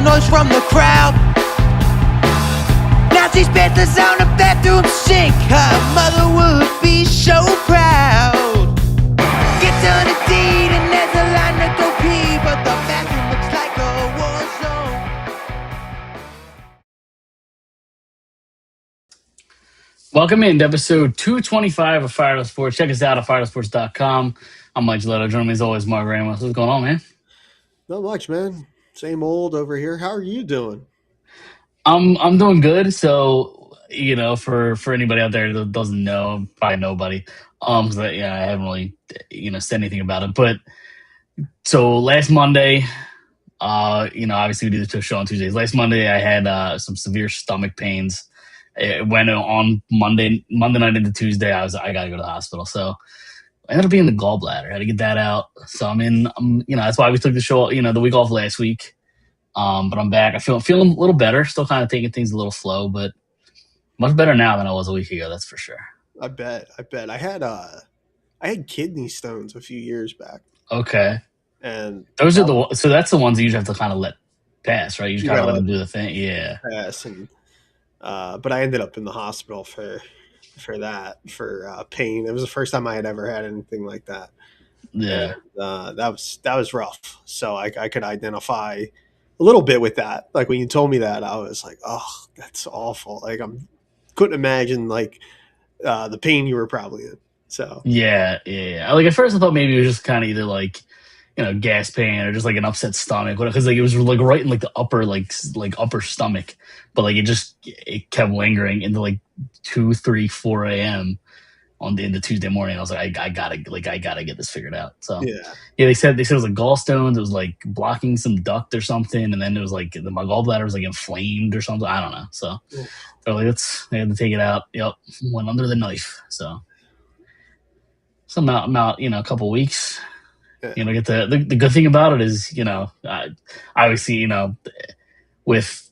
noise from the crowd. Now she spent the sound of bathroom sink. Her mother would be so proud. Gets on a deed and there's a line to go pee, but the bathroom looks like a war zone. Welcome in to episode 225 of Phired Sports. Check us out at phiredsports.com. I'm Mike Gilletto. Joining me as always, Mark Ramos. What's going on, man? Not much, man. Same old over here. How are you doing? I'm doing good. So, for anybody out there that doesn't know, probably nobody, so I haven't really, said anything about it. But so last Monday, obviously we do the show on Tuesdays. Last Monday, I had some severe stomach pains. It went on Monday night into Tuesday. I got to go to the hospital. So I ended up being the gallbladder. I had to get that out. So that's why we took the show, the week off last week. But I'm back. I feeling a little better. Still kind of taking things a little slow, but much better now than I was a week ago. That's for sure. I bet. I had kidney stones a few years back. Okay. And those are so that's the ones that you just have to kind of let pass, right? You just kind of let them do the thing. Yeah. Pass and but I ended up in the hospital for pain. It was the first time I had ever had anything like that. Yeah. And, that was rough. So I could identify a little bit with that. Like when you told me that, I was like, oh, that's awful. Like couldn't imagine like the pain you were probably in. So yeah. Like at first I thought maybe it was just kind of either like, gas pain or just like an upset stomach, because like it was like right in like the upper like upper stomach, but like it kept lingering into like 2, 3, 4 a.m. into Tuesday morning. I was like, I gotta get this figured out. So yeah, they said it was like gallstones. It was like blocking some duct or something, and then it was like my gallbladder was like inflamed or something. I don't know. So they're like, they had to take it out. Yep, went under the knife. So I'm out, a couple weeks. Yeah. Get the good thing about it is, obviously, with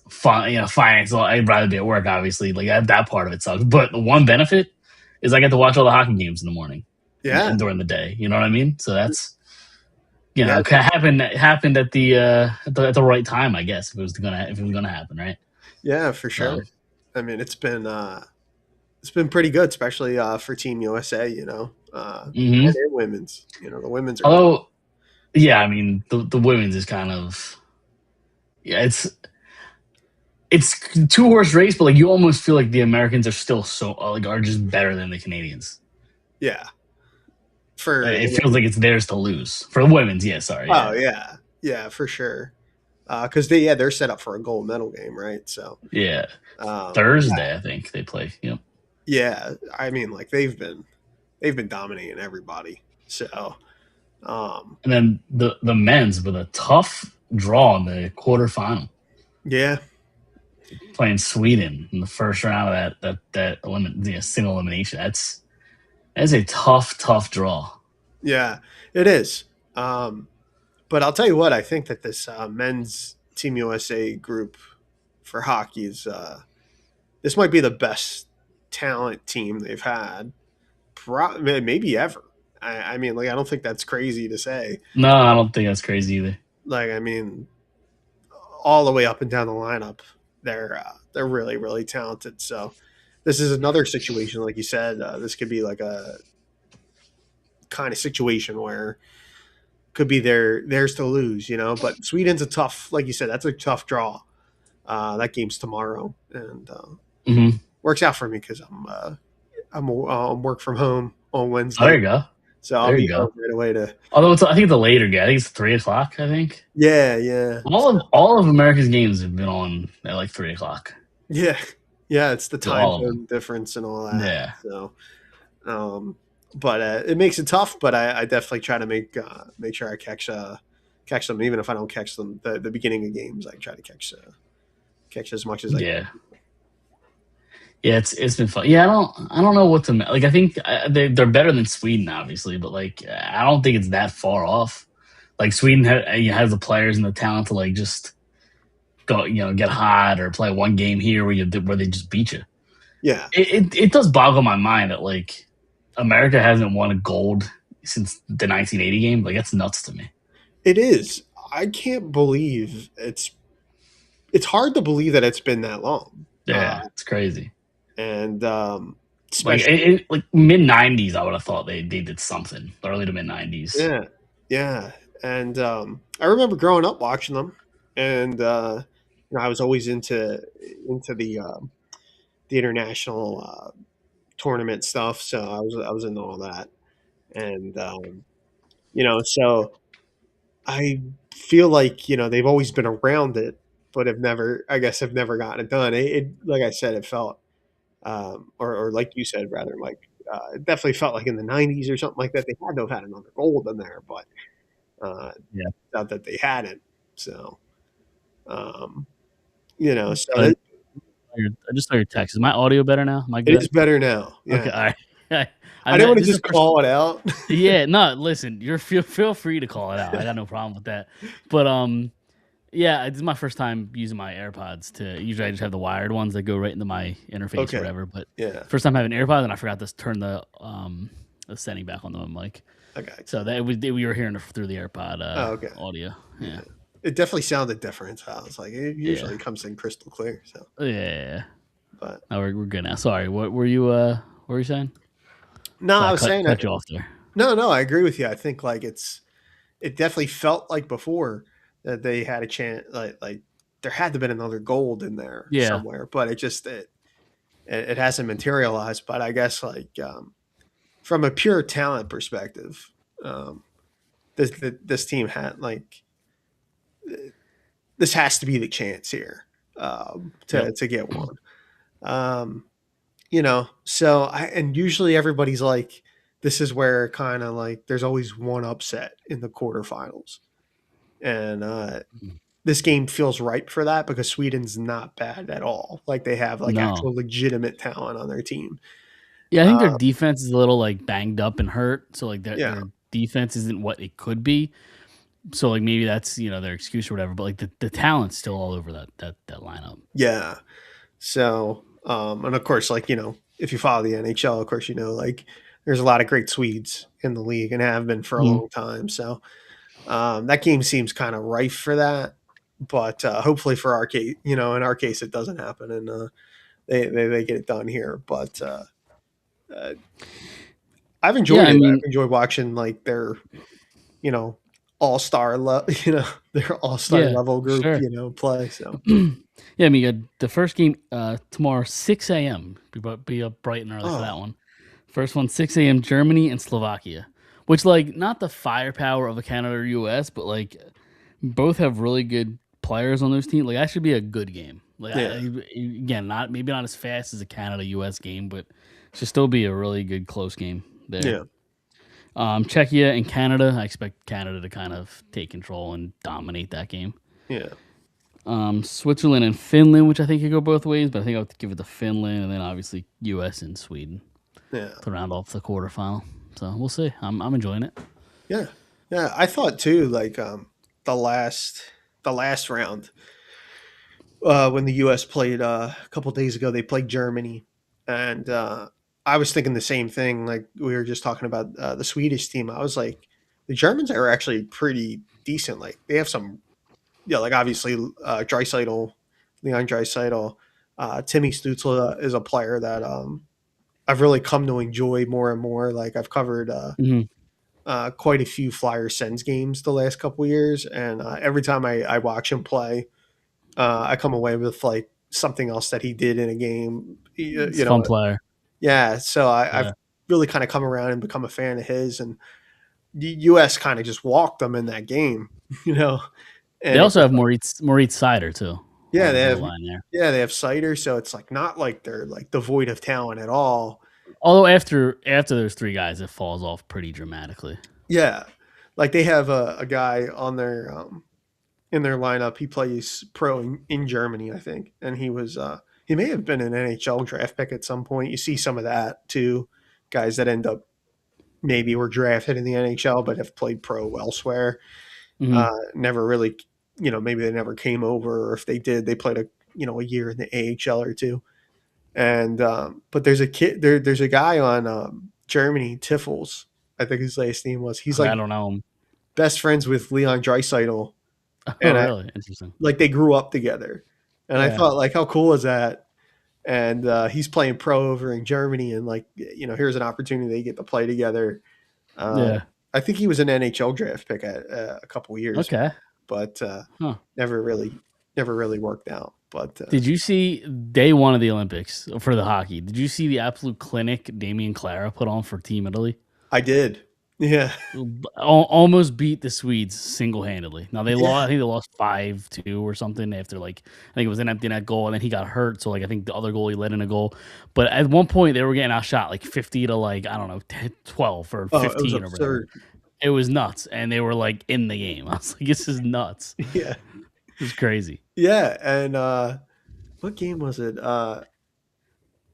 finance, I'd rather be at work. Obviously, like that part of it sucks. But the one benefit is I get to watch all the hockey games in the morning, and during the day. You know what I mean? So that's happened at the right time, I guess. If it was gonna happen, right? Yeah, for sure. I mean, it's been pretty good, especially for Team USA. And women's. The women's are. Although, yeah, I mean, the women's is kind of, it's 2-horse race, but like you almost feel like the Americans are still are just better than the Canadians. Yeah. It feels like it's theirs to lose for the women's. Yeah, sorry. Oh yeah, for sure. Because they're set up for a gold medal game, right? So yeah, Thursday I think they play. Yep. Yeah, I mean, like they've been dominating everybody. So, and then the men's with a tough draw in the quarterfinal. Yeah, playing Sweden in the first round of that single elimination. That's a tough draw. Yeah, it is. But I'll tell you what, I think that this men's Team USA group for hockey is this might be the best talent team they've had, maybe ever. I mean, like I don't think that's crazy to say. No, I don't think that's crazy either. Like, I mean, all the way up and down the lineup, they're really, really talented. So this is another situation, like you said, this could be like a kind of situation where could be theirs to lose, but Sweden's a tough, like you said, that's a tough draw. That game's tomorrow, and works out for me because I'm work from home on Wednesday. Oh, there you go. So I'll be home right away to. Although I think the later game, I think it's 3:00. I think. Yeah. All of America's games have been on at like 3:00. Yeah, it's the time zone difference and all that. Yeah. So, but it makes it tough. But I definitely try to make sure I catch them, even if I don't catch them the beginning of games. I try to catch as much as I can. Yeah, it's been fun. Yeah, I don't know what to like. I think they're better than Sweden, obviously, but like I don't think it's that far off. Like Sweden has the players and the talent to like just go, get hot or play one game here where they just beat you. Yeah, it does boggle my mind that like America hasn't won a gold since the 1980 game. Like that's nuts to me. It is. I can't believe it's hard to believe that it's been that long. Yeah, it's crazy. And Like especially like mid '90s, I would have thought they did something. Early to mid '90s. yeah, yeah. And I remember growing up watching them, and I was always into the international tournament stuff, so I was into all that, and so I feel like they've always been around it, but have never, I guess, have never gotten it done. Like I said, it felt, or like you said, rather, Mike, it definitely felt like in the '90s or something like that. They had to have had another gold in there, but Yeah. not that they hadn't. So, um, so But I just saw your text. Is my audio better now? Am I it good? is better now. Okay, Yeah, all right. I I didn't meant want to this is the just first. call it out. Yeah, no, listen, you're feel free to call it out. I got no problem with that. But yeah, this is my first time using my AirPods. To usually I just have the wired ones that go right into my interface or Okay. whatever. But Yeah, first time having AirPods, and I forgot to turn the setting back on the mic. I got you. So that we were hearing it through the AirPod Oh, okay. audio. Yeah, It definitely sounded different. So I was like, it yeah, usually comes in crystal clear. So, yeah. but No, we're good now. Sorry, what were you saying? no, So I I was cut saying cut you off there. no, I agree with you. I think like it definitely felt like before that they had a chance, like there had to have been another gold in there Yeah, somewhere, but it hasn't materialized. But I guess like from a pure talent perspective, um, this team had like this has to be the chance here yep. to get one. Um, so and usually everybody's like, this is where kind of like there's always one upset in the quarterfinals, and this game feels ripe for that because Sweden's not bad at all. Like they have like No, actual legitimate talent on their team. yeah, I think their Uh, defense is a little like banged up and hurt. So like their yeah, their defense isn't what it could be. So like maybe that's their excuse or whatever. But like the talent's still all over that lineup. yeah. So and of course, like if you follow the NHL, of course like there's a lot of great Swedes in the league and have been for a Mhm. long time. So that game seems kind of rife for that. But hopefully for our case, in our case, it doesn't happen and they get it done here. But uh, I've Yeah, enjoyed I it. I've mean, enjoyed watching like their, you know, all star, their all star yeah, level for group, sure. play. So Yeah, I mean, the first game tomorrow 6 a.m. Be up bright and early for that oh one. First one 6 a.m. Germany and Slovakia, which like not the firepower of a Canada or U.S., but like both have really good players on those teams. Like that should be a good game. Like yeah, again, not maybe not as fast as a Canada U.S. game, but should still be a really good close game there. yeah, Czechia and Canada, I expect Canada to kind of take control and dominate that game. yeah, Switzerland and Finland, which I think could go both ways, but I think I would give it to Finland, and then obviously U.S. and Sweden yeah, to round off the quarterfinal. So we'll see. I'm enjoying it. yeah, yeah. I thought too, like the last the last round when the U.S. played a couple days ago, they played Germany, and I was thinking the same thing. Like we were just talking about the Swedish team, I was like, the Germans are actually pretty decent. Like they have some, like obviously Draisaitl, Leon Draisaitl, Timmy Stützle is a player that I've really come to enjoy more and more. Like I've covered Hmm. quite a few Flyer Sens games the last couple years, and every time I watch him play, I come away with like something else that he did in a game. It's a fun player. Yeah. So I've Yeah. really kind of come around and become a fan of his, and the U.S. kind of just walked them in that game, you know. They And it also was have like, Maurice Sider too yeah, on the they blue have, line there. cider, so it's like not like they're like devoid of talent at all. Although after those three guys, it falls off pretty dramatically. Yeah, like they have a guy on their in their lineup. He plays pro in Germany, I think, and he may have been an NHL draft pick at some point. You see some of that too, guys that end up maybe were drafted in the NHL but have played pro elsewhere. Hmm. Never really, maybe they never came over, or if they did, they played a year in the AHL or two. And but there's a kid there's a guy on Germany, Tiffels, I think his last name was. He's I like don't know. best friends with Leon Draisaitl, Oh, and I really? Interesting. like they grew up together, and I Yeah. thought like how cool is that? And he's playing pro over in Germany, and like here's an opportunity they get to play together. Uh, Yeah. I think he was an NHL draft pick at a couple of years Okay. back, but Huh. never really never really worked out. But Did you see day one of the Olympics for the hockey? Did you see the absolute clinic Damian Clara put on for Team Italy? I did, yeah, Almost beat the Swedes single handedly. Now they lost. I yeah. think they lost 5-2 or something after like I think it was an empty net goal, and then he got hurt. So like I think the other goalie let in a goal. But at one point they were getting outshot like 50 to like I don't know 10, 12 or Oh, it was 15 or whatever. absurd. It was nuts, and they were like in the game. I was like, this is nuts. Yeah, It was crazy. yeah. And what game was it?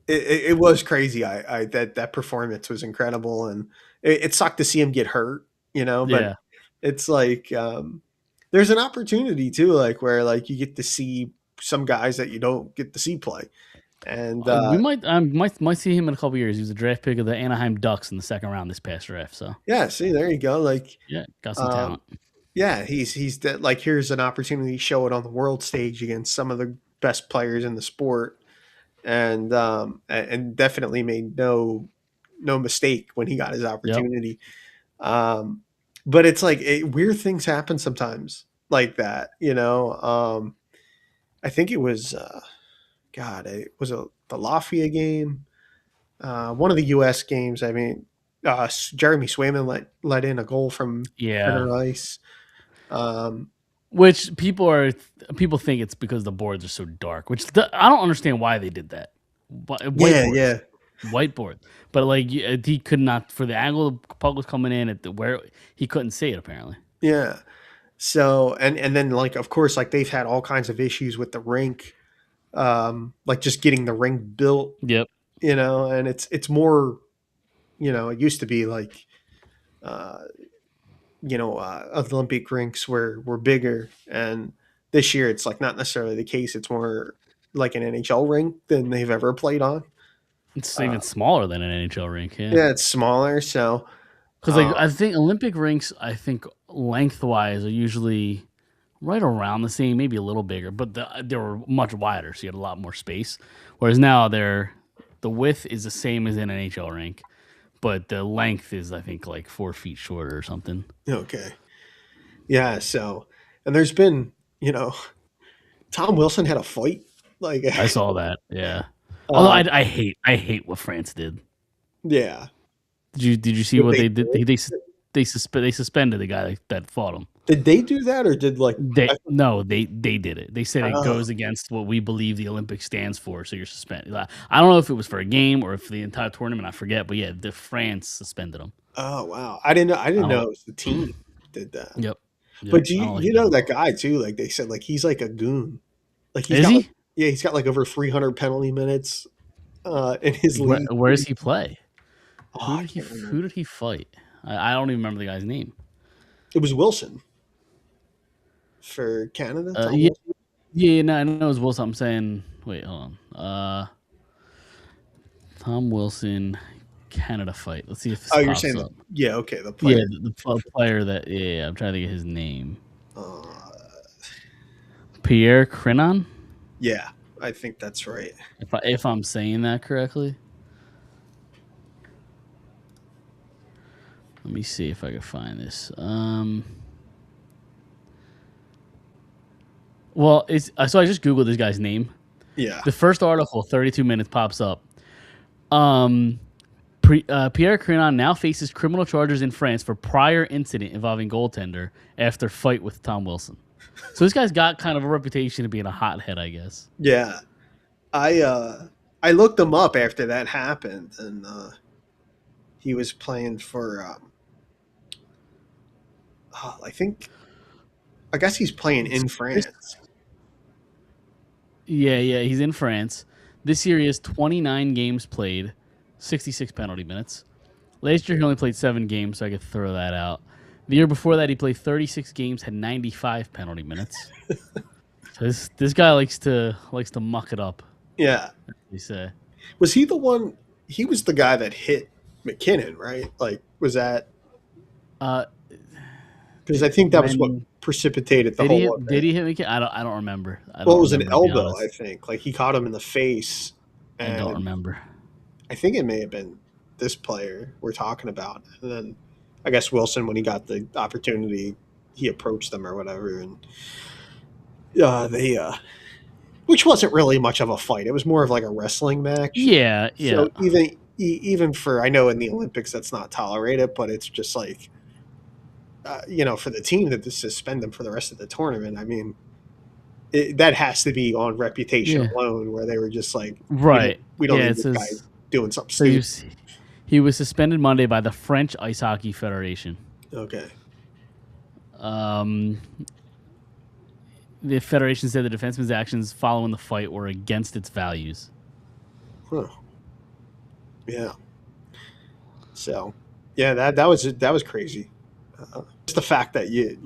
It was crazy. I that performance was incredible, and it sucked to see him get hurt. But Yeah. it's like there's an opportunity too, like where like you get to see some guys that you don't get to see play, and We might see him in a couple years. He was a draft pick of the Anaheim Ducks in the second round this past draft. So yeah. See, there you go. Like, yeah, got some um, talent. yeah, like here's an opportunity to show it on the world stage against some of the best players in the sport, and definitely made no mistake when he got his Yep. opportunity. Um, but it's like weird things happen sometimes like that. I think it was God, it was the Lafayette game, one of the U.S. games. I mean, Jeremy Swayman let in a goal from Yeah. center ice. Um, Which people think it's because the boards are so dark. I don't understand why they did that. yeah, Whiteboards, yeah, whiteboard. But like he could not for the angle the puck was coming in at the where he couldn't see it apparently. yeah. So and then like of course like they've had all kinds of issues with the rink, like just getting the rink built, Yep. and it's more, it used to be like, uh, Olympic rinks were bigger, and this year it's like not necessarily the case. It's more like an NHL rink than they've ever played on. It's Uh, even smaller than an NHL rink. Yeah. yeah, it's smaller, so Because like I think Olympic rinks, I think lengthwise are usually right around the same, maybe a little bigger, but they were much wider, so you had a lot more space. Whereas now the width is the same as in an NHL rink, but the length is I think like 4 feet shorter or something. okay, yeah. So, and there's been, Tom Wilson had a fight, like, I saw that. Yeah. Although uh, I hate what France did. yeah. Did you see What what they they did? did? They suspended the guy that fought him. Did they do that, or did like They no, they did it. They said it oh, goes against what we believe the Olympics stands for, so you're suspended. I don't know if it was for a game or if the entire tournament. I forget, but yeah, the France suspended him. oh wow, I didn't know. I I didn't know don't. it was the team did that. Yep, But yep. do I you don't like you that know at that all. guy too? Like they said, like he's like a goon. Like Is he? he's got like over 300 penalty minutes in his league. Where does he play? Oh, I can't remember. Who did he fight? I don't even remember the guy's name. It was Wilson for Canada. Tom Yeah, Wilson. yeah. No, I know it was Wilson. I'm saying. Wait, hold on. Tom Wilson, Canada fight. Let's see if this Oh, you're pops saying the up. yeah, okay, the Yeah, player. the player that. Yeah, I'm trying to get his name. Uh, Pierre Crinon. yeah, I think that's right. If I'm saying that correctly. Let me see if I can find this. Well, it's so I just googled this guy's name. Yeah, The first article, 32 minutes, pops up. Um, Pierre Crinon now faces criminal charges in France for prior incident involving goaltender after fight with Tom Wilson. So this guy's got kind of a reputation of being a hothead, I guess. yeah. I looked him up after that happened, and he was playing for. I think I guess he's playing in This, France. yeah, he's in France. This year he has 29 games played, 66 penalty minutes. Last year he only played 7 games, so I could throw that out. The year before that he played 36 games, had 95 penalty minutes. So this guy likes to muck it up. Yeah, They say. was he the one? He was the guy that hit McKinnon, right? Like, was that Uh, because I think that was what when precipitated the Did he whole hit, did event. he hit McKinnon? I don't remember. I Well, don't it was an remember, to be elbow, I honest. think. Like he caught him in the face, I don't and remember. I think it may have been this player we're talking about. And then I guess Wilson, when he got the opportunity, he approached them or whatever, and they which wasn't really much of a fight. It was more of like a wrestling match. Yeah, yeah. So even for, I know in the Olympics that's not tolerated, but it's just like for the team to suspend them for the rest of the tournament. I mean, that has to be on reputation Yeah. alone, where they were just like, Right. we don't Yeah, need it this guy says doing something so stupid. he was suspended Monday by the French Ice Hockey Federation. Okay. Um, the federation said the defenseman's actions following the fight were against its values. Huh. Yeah. So, yeah, that was crazy. Just the fact that you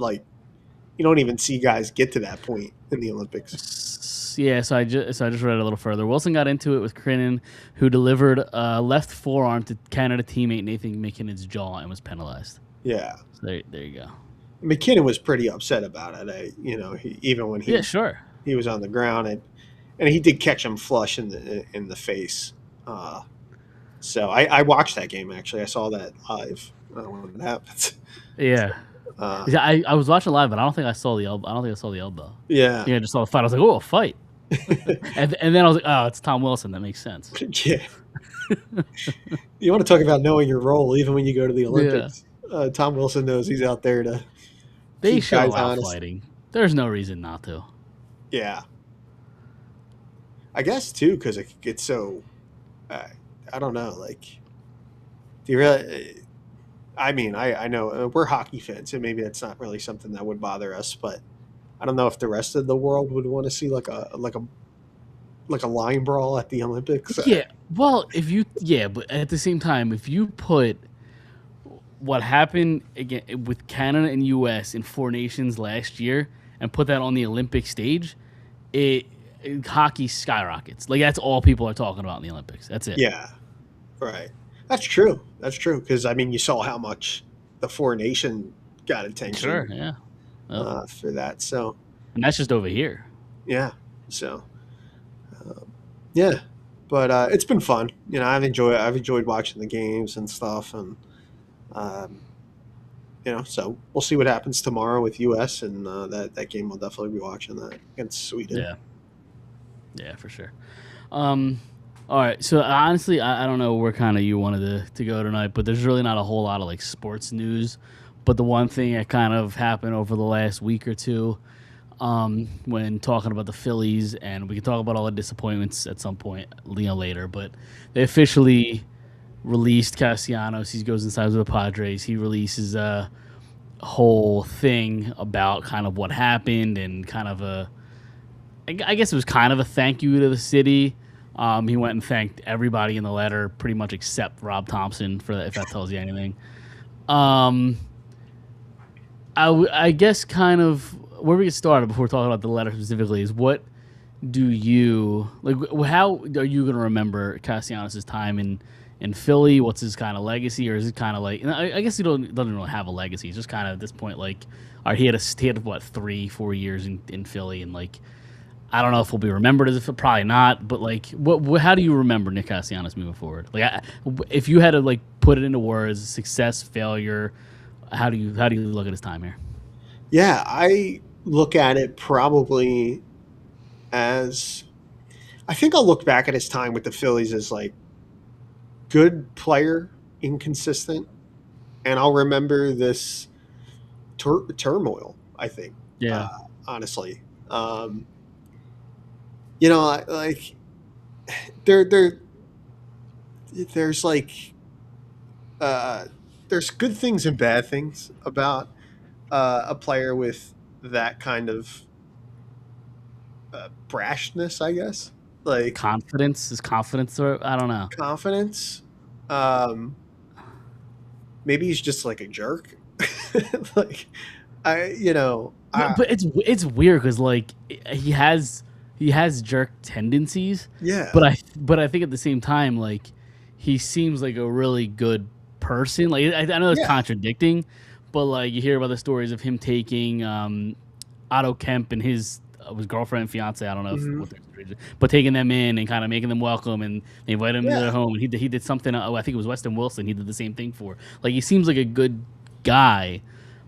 don't even see guys get to that point in the Olympics. Yeah, so I just read a little further. Wilson got into it with Crinnan, who delivered a left forearm to Canada teammate Nathan McKinnon's jaw and was penalized. Yeah. So there you go. McKinnon was pretty upset about it. Even when he sure. he was on the ground, and he did catch him flush in the face. So I watched that game, actually. I saw that live when it happened. Yeah. I was watching live, but I don't think I saw the elbow. I don't think I saw the elbow. Yeah. I just saw the fight. I was like, oh, a fight. and then I was like, oh, it's Tom Wilson. That makes sense. Yeah. You want to talk about knowing your role, even when you go to the Olympics. Yeah. Tom Wilson knows he's out there to They keep guys allow honest. fighting. There's no reason not to. Yeah. I guess, too, because it gets so... I don't know, like... Do you really... I mean, I know we're hockey fans, and maybe that's not really something that would bother us, but I don't know if the rest of the world would want to see like a line brawl at the Olympics. Yeah, well, but at the same time, if you put what happened again with Canada and U.S. in Four Nations last year and put that on the Olympic stage, hockey skyrockets. Like that's all people are talking about in the Olympics. That's it. Yeah, right. That's true. Because I mean, you saw how much the Four Nation got attention. Sure. Yeah. For that. So. And that's just over here. Yeah. So. Yeah, but it's been fun. I've enjoyed watching the games and stuff, and so we'll see what happens tomorrow with US, and that game we'll definitely be watching that against Sweden. Yeah, for sure. All right, so honestly, I don't know where kind of you wanted to go tonight, but there's really not a whole lot of like sports news. But the one thing that kind of happened over the last week or two, when talking about the Phillies, and we can talk about all the disappointments at some point, later, but they officially released Castellanos. He goes inside with the Padres. He releases a whole thing about kind of what happened and kind of I guess it was kind of a thank you to the city. He went and thanked everybody in the letter, pretty much except Rob Thompson, for that, if that tells you anything. I guess kind of where we get started before talking about the letter specifically is what do you like? How are you going to remember Castellanos' time in Philly? What's his kind of legacy, or is it kind of like? I guess he doesn't really have a legacy. He's just kind of at this point like, all right, he had what 3-4 years in Philly, and like. I don't know if he'll be remembered as probably not, but like, what? How do you remember Nick Castellanos moving forward? Like, if you had to like put it into words, success, failure, how do you look at his time here? Yeah, I look at it probably as, I think I'll look back at his time with the Phillies as like good player, inconsistent, and I'll remember this turmoil. I think, honestly. Like there's like there's good things and bad things about a player with that kind of brashness, I guess. Like confidence, or I don't know. Confidence. Maybe he's just like a jerk. Like but it's weird because like he has jerk tendencies. Yeah. But I think at the same time, like he seems like a really good person. Like I know it's contradicting, but like you hear about the stories of him taking Otto Kemp and his girlfriend and fiance. I don't know if, Hmm. what their situation is, but taking them in and kind of making them welcome, and they invite him into their Yeah, home. And he did something. Oh, I think it was Weston Wilson. He did the same thing for. Like he seems like a good guy,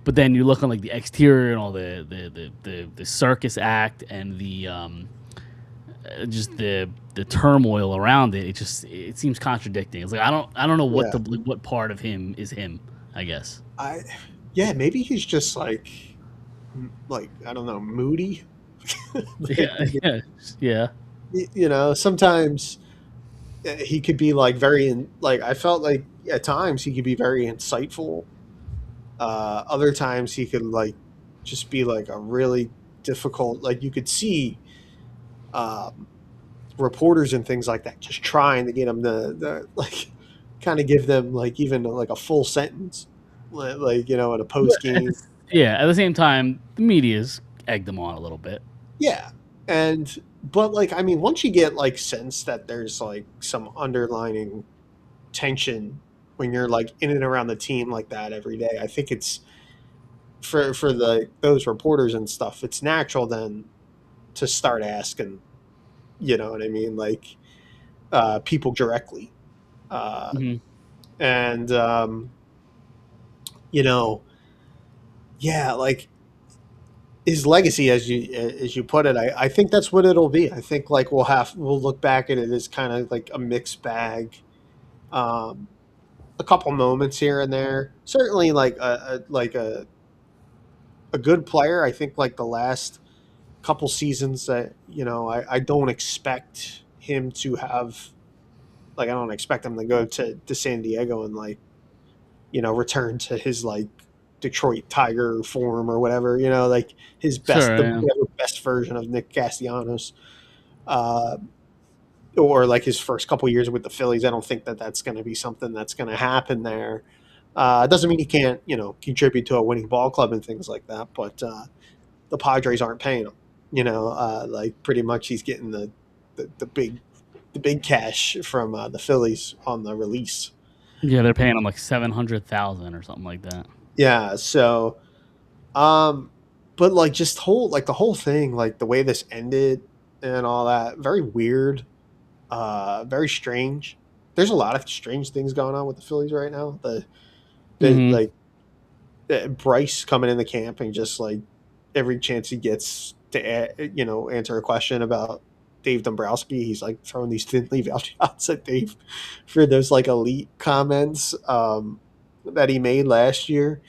but then you look on like the exterior and all the circus act and the just the turmoil around it. It seems contradicting. It's like I don't know yeah. what part of him is him. I guess. I yeah, maybe he's just like I don't know, moody. Like Yeah, yeah, yeah. sometimes he could be like like I felt like at times he could be very insightful. Other times he could like just be like a really difficult, like you could see um reporters and things like that just trying to get him the like kind of give them like even like a full sentence, like in a But post game. at the same time, the media's egged them on a little bit. Yeah. And but like I mean, once you get like sense that there's like some underlining tension when you're like in and around the team like that every day, I think it's for the those reporters and stuff, it's natural then to start asking, you know what I mean, like people directly. Uh Hmm. and you know, yeah, like his legacy, as you put it, I think that's what it'll be. I think like we'll look back at it as kind of like a mixed bag. Um, a couple moments here and there, certainly like a good player. I think like the last couple seasons that I don't expect him to have, like I don't expect him to go to San Diego and like return to his like Detroit Tiger form or whatever, like his best, Sure. the Yeah. whatever best version of Nick Castellanos, uh, or like his first couple years with the Phillies. I don't think that that's going to be something that's going to happen there. It doesn't mean he can't, contribute to a winning ball club and things like that, but the Padres aren't paying him. Like pretty much he's getting the big cash from the Phillies on the release. Yeah, they're paying him like 700,000 or something like that. Yeah, so Um, but like just the whole thing, like the way this ended and all that, very weird, very strange. There's a lot of strange things going on with the Phillies right now. The Hmm. like Bryce coming in the camp and just like every chance he gets to answer a question about Dave Dombrowski, he's like throwing these thin leaf out shots at Dave for those like elite comments that he made last year.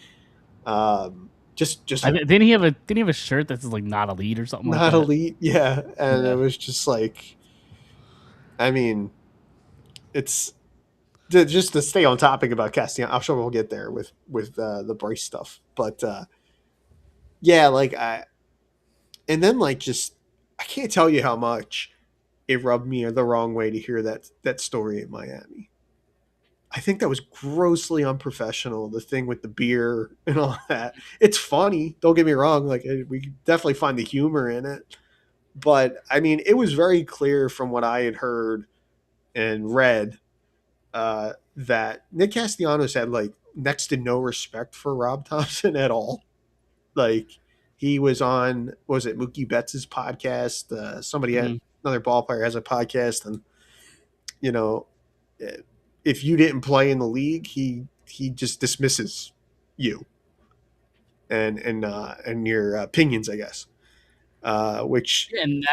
Just Didn't he have a shirt that's like not elite or something like not that? elite, yeah, and it Yeah. was just like, I mean, it's just to stay on topic about Castellano. I'm sure we'll get there with the Bryce stuff, but yeah, like and then like just I can't tell you how much it rubbed me the wrong way to hear that story in Miami. I think that was grossly unprofessional. The thing with the beer and all that. It's funny. Don't get me wrong. Like we definitely find the humor in it, but I mean, it was very clear from what I had heard and read that Nick Castellanos had like next to no respect for Rob Thompson at all. Like he was on, was it Mookie Betts's podcast? Somebody Hmm. had another ball player has a podcast, and you know, if you didn't play in the league, he just dismisses you and your opinions, I guess. Which And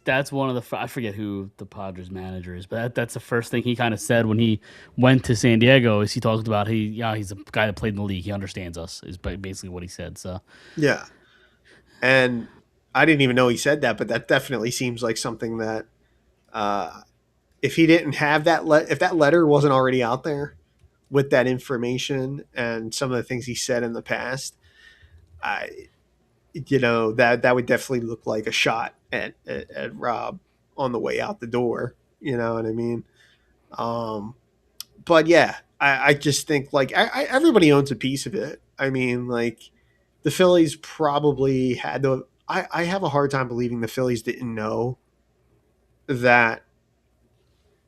that's one of I forget who the Padres manager is, but that's the first thing he kind of said when he went to San Diego. Is he talked about he's a guy that played in the league. He understands us. Is basically what he said. So yeah, and I didn't even know he said that, but that definitely seems like something that uh, if he didn't have if that letter wasn't already out there with that information and some of the things he said in the past, I that would definitely look like a shot at Rob on the way out the door. You know what I mean? Um, but yeah, I just think like everybody owns a piece of it. I mean, like the Phillies probably had to. I have a hard time believing the Phillies didn't know that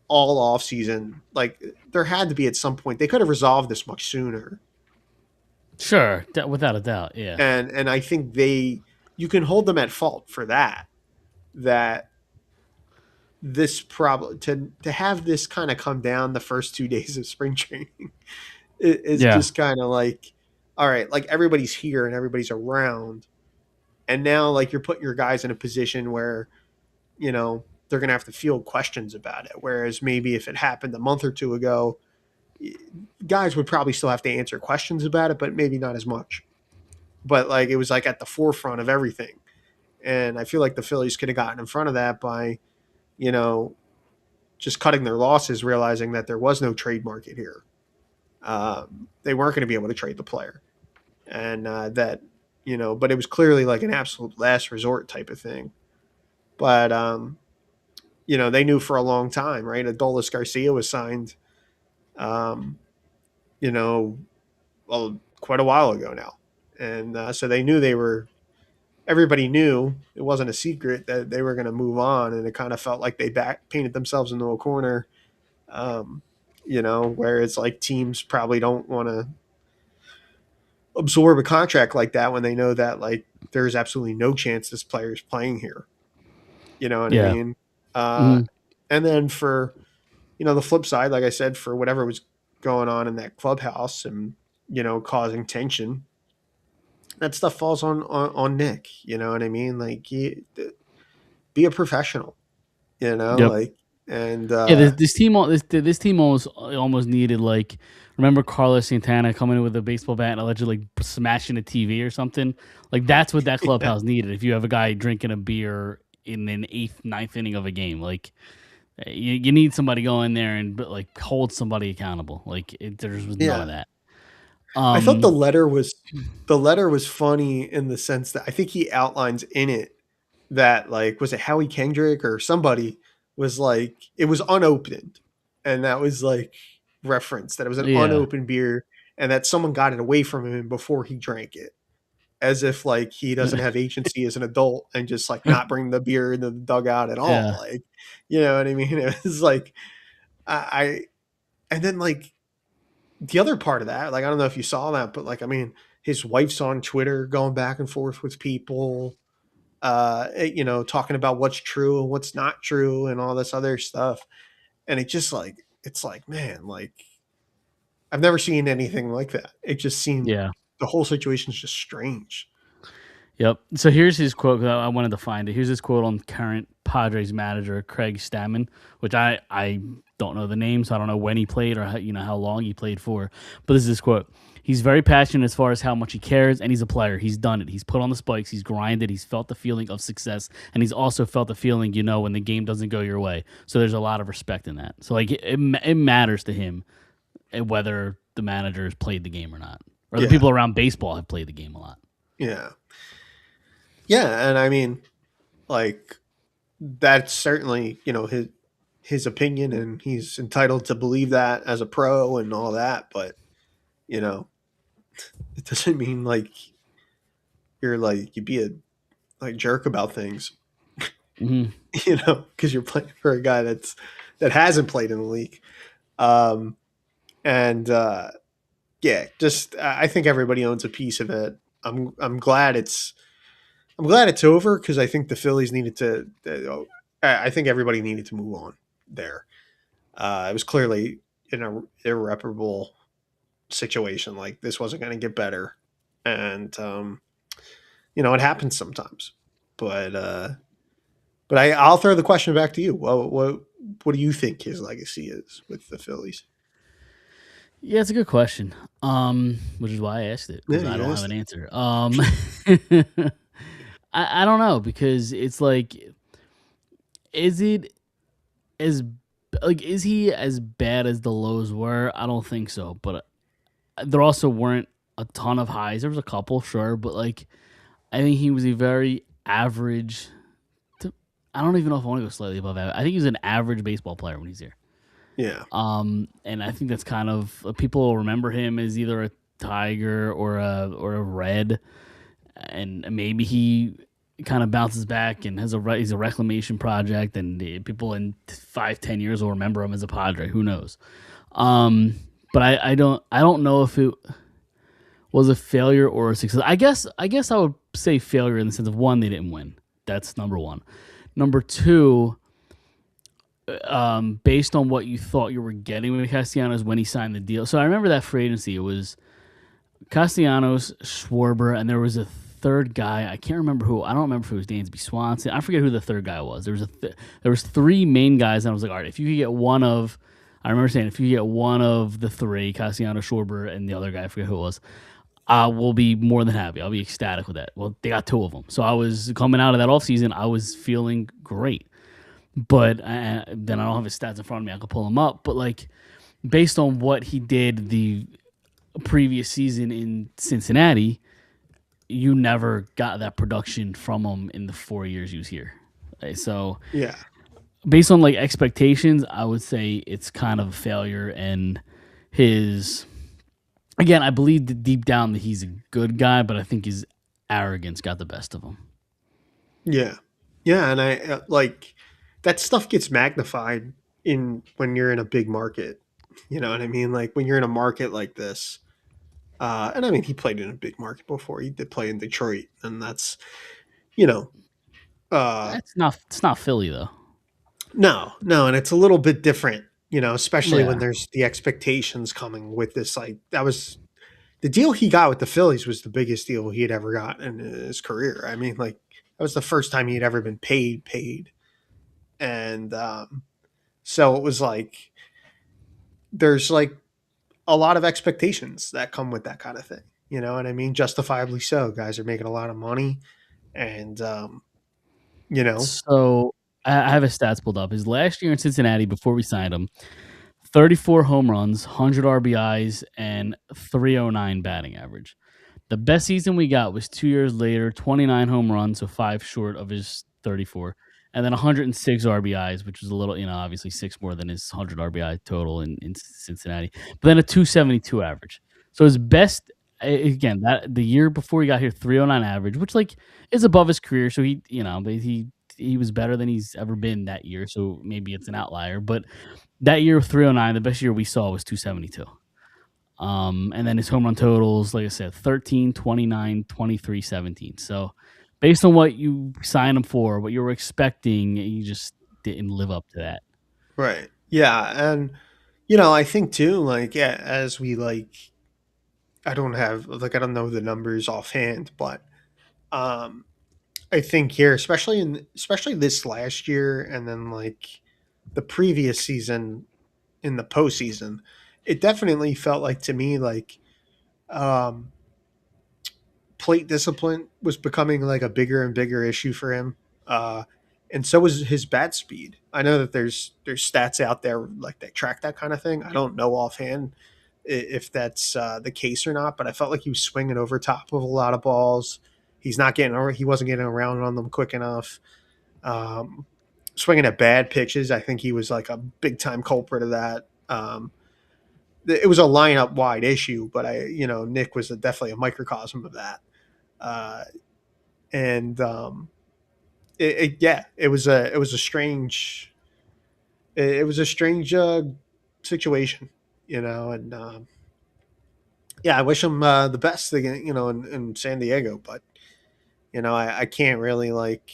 all off season. Like there had to be at some point they could have resolved this much sooner. Sure, without a doubt, yeah, And I think you can hold them at fault for that. That this problem to have this kind of come down the first 2 days of spring training is yeah, just kind of like, all right, like everybody's here and everybody's around, and now like you're putting your guys in a position where they're gonna have to field questions about it. Whereas maybe if it happened a month or two ago, guys would probably still have to answer questions about it, but maybe not as much. But like it was like at the forefront of everything, and I feel like the Phillies could have gotten in front of that by you know just cutting their losses, realizing that there was no trade market here. They weren't going to be able to trade the player, and but it was clearly like an absolute last resort type of thing. But they knew for a long time, right? Adolis Garcia was signed, um, you know, well, quite a while ago now, and so they knew they were. Everybody knew it wasn't a secret that they were going to move on, and it kind of felt like they back painted themselves into a corner. Um, where it's like teams probably don't want to absorb a contract like that when they know that like there's absolutely no chance this player is playing here. You know what I yeah. mean? Uh, Hmm. and then for the flip side, like I said, for whatever was going on in that clubhouse and causing tension, that stuff falls on Nick. You know what I mean? Like be a professional. Yep. Like and Yeah, this team almost needed like remember Carlos Santana coming in with a baseball bat and allegedly like, smashing a TV or something. Like that's what that yeah, clubhouse needed. If you have a guy drinking a beer in an eighth, ninth inning of a game, like you need somebody go in there and like hold somebody accountable. Like there was none of yeah. that. I thought the Um, letter was funny in the sense that I think he outlines in it that like was it Howie Kendrick or somebody was like it was unopened, and that was like reference that it was an yeah, unopened beer and that someone got it away from him before he drank it, as if like he doesn't have agency as an adult and just like not bring the beer into the dugout at all. yeah, Like, you know what I mean? It was like I and then like the other part of that, like I don't know if you saw that, but like I mean, his wife's on Twitter going back and forth with people, talking about what's true and what's not true and all this other stuff. And it just like it's like, man, like I've never seen anything like that. It just seemed yeah. the whole situation's just strange. Yep. So here's his quote. 'Cause I wanted to find it. Here's his quote on current Padres manager Craig Stammen, which I don't know the name, so I don't know when he played or how long he played for. But this is his quote. He's very passionate as far as how much he cares, and he's a player. He's done it. He's put on the spikes. He's grinded. He's felt the feeling of success, and he's also felt the feeling, when the game doesn't go your way. So there's a lot of respect in that. So like it matters to him whether the manager has played the game or not, or the Yeah, people around baseball have played the game a lot. yeah, yeah. And I mean, like that's certainly his opinion, and he's entitled to believe that as a pro and all that. But you know, it doesn't mean like you're like you be a like jerk about things, Hmm. because you're playing for a guy that hasn't played in the league. Um, and yeah, just I think everybody owns a piece of it. I'm glad it's over because I think the Phillies needed to. I think everybody needed to move on there. It was clearly an irreparable situation. Like this wasn't going to get better, and it happens sometimes. But I'll throw the question back to you. What do you think his legacy is with the Phillies? Yeah, it's a good question. Which is why I asked it Yeah, because I you don't have asked an it. answer. I don't know because it's like, is it as is he as bad as the lows were? I don't think so, but there also weren't a ton of highs. There was a couple, sure, but like I think he was a very average. I don't even know if I want to go slightly above average. I think he's an average baseball player when he's here. Yeah, And I think that's kind of people will remember him as either a tiger or a red, and maybe he kind of bounces back and he's a reclamation project, and people in 5-10 years will remember him as a Padre. Who knows? Um, but I don't know if it was a failure or a success. I guess I would say failure in the sense of one, they didn't win. That's number one. Number two, based on what you thought you were getting with Castellanos when he signed the deal. So I remember that free agency. It was Castellanos, Schwarber, and there was a third guy. I can't remember who. I don't remember if it was Dansby Swanson. I forget who the third guy was. There was three main guys, and I was like, all right, if you could get one of, I remember saying, if you get one of the three, Castellanos, Schwarber, and the other guy, I forget who it was, I will be more than happy. I'll be ecstatic with that. Well, they got two of them. So I was coming out of that offseason, I was feeling great. But then I don't have his stats in front of me. I could pull them up. But like, based on what he did the previous season in Cincinnati, you never got that production from him in the 4 years he was here. So Yeah. based on like expectations, I would say it's kind of a failure. And his, again, I believe that deep down that he's a good guy, but I think his arrogance got the best of him. Yeah. Yeah. And I like that stuff gets magnified in when you're in a big market. You know what I mean? Like when you're in a market like this. And I mean, he played in a big market before. He did play in Detroit, and that's, you know, It's not Philly though. no, and it's a little bit different, especially when Yeah. there's the expectations coming with this. Like that was the deal he got with the Phillies was the biggest deal he had ever got in his career. I mean, like that was the first time he had ever been paid, and so it was like there's like a lot of expectations that come with that kind of thing. You know what I mean? Justifiably so. Guys are making a lot of money, and you know, So I have his stats pulled up. His last year in Cincinnati before we signed him, 34 home runs, 100 RBIs, and 309 batting average. The best season we got was 2 years later, 29 home runs, so 5 short of his 34, and then 106 RBIs, which was a little, obviously 6 more than his 100 RBI total in Cincinnati, but then a 272 average. So his best, again, that the year before he got here, 309 average, which like is above his career. So but he was better than he's ever been that year. So maybe it's an outlier, but that year 309, the best year we saw was 272. And then his home run totals, like I said, 13, 29, 23, 17. So based on what you signed him for, what you were expecting, you just didn't live up to that. right? Yeah, and I think too, like, yeah, as we like, I don't know the numbers offhand, but um, I think here, especially this last year, and then like the previous season in the postseason, it definitely felt like to me like um, plate discipline was becoming like a bigger and bigger issue for him. Uh, and so was his bat speed. I know that there's stats out there like that track that kind of thing. I don't know offhand if that's the case or not, but I felt like he was swinging over top of a lot of balls. He wasn't getting around on them quick enough. Um, Swinging at bad pitches, I think he was like a big time culprit of that. It was a lineup wide issue, but Nick was definitely a microcosm of that. Uh, and it was a strange situation, and I wish him the best again, in San Diego, but I can't really like.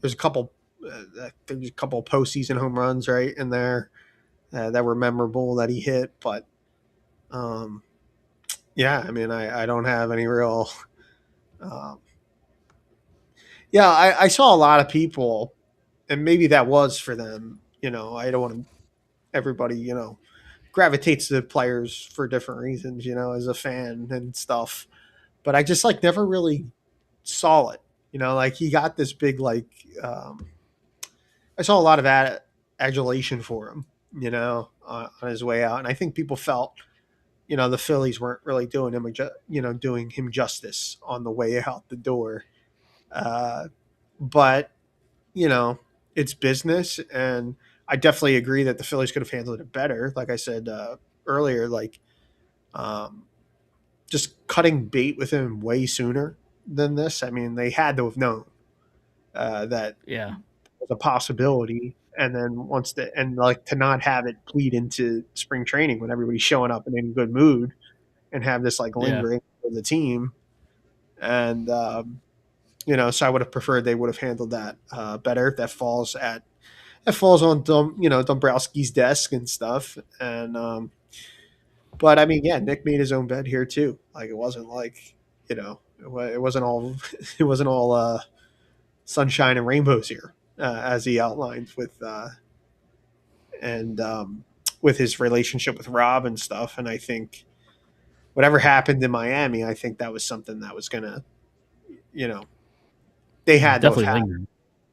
There's a couple. There's a couple of postseason home runs right in there that were memorable that he hit, but I mean, I don't have any real. Um, I saw a lot of people, and maybe that was for them. I don't want to. Everybody, gravitates to players for different reasons. As a fan and stuff, but I just like never really saw it. Like he got this big like. I saw a lot of adulation for him. On his way out, and I think people felt the Phillies weren't really doing him justice on the way out the door. But you know, it's business, and I definitely agree that the Phillies could have handled it better. Like I said earlier, like um, just cutting bait with him way sooner than this. I mean, they had to have known that Yeah. was a possibility, and then like to not have it bleed into spring training when everybody's showing up and in a good mood and have this like Yeah. lingering for the team, and so I would have preferred they would have handled that better. That falls on Dombrowski's desk and stuff, and but I mean, yeah, Nick made his own bed here too. Like it wasn't like it wasn't all it wasn't all sunshine and rainbows here, as he outlined and with his relationship with Rob and stuff. And I think whatever happened in Miami, I think that was something that was gonna, you know, they had to have Definitely had. lingered.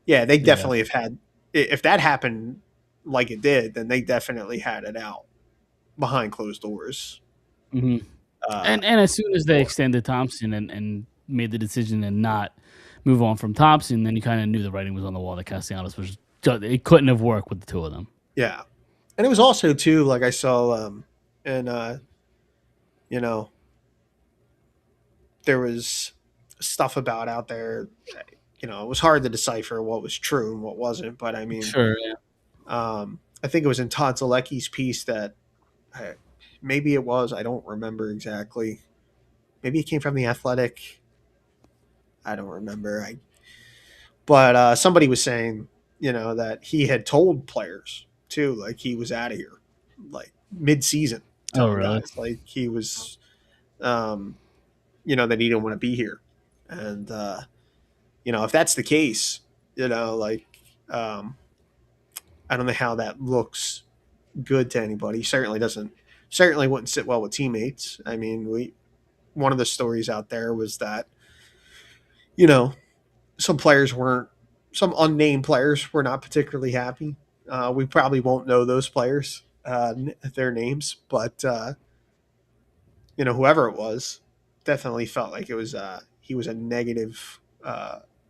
Yeah, they Yeah. definitely have had. If that happened like it did, then they definitely had it out behind closed doors. hmm And as soon as they extended Thompson and made the decision and not move on from Thompson, then you kind of knew the writing was on the wall that Castellanos was it couldn't have worked with the two of them. Yeah, and it was also too like I saw, and you know, there was stuff about out there. It was hard to decipher what was true and what wasn't. But I mean, Sure. Yeah. I think it was in Todd Zalecki's piece that maybe it was. I don't remember exactly. Maybe it came from the Athletic. I don't remember. But somebody was saying, that he had told players too, like he was out of here, like mid-season, Oh, telling really? guys like he was, that he didn't want to be here, and if that's the case, like I don't know how that looks good to anybody. Certainly wouldn't sit well with teammates. I mean, one of the stories out there was that you know some unnamed players were not particularly happy. We probably won't know those players, their names, but whoever it was, definitely felt like it was he was a negative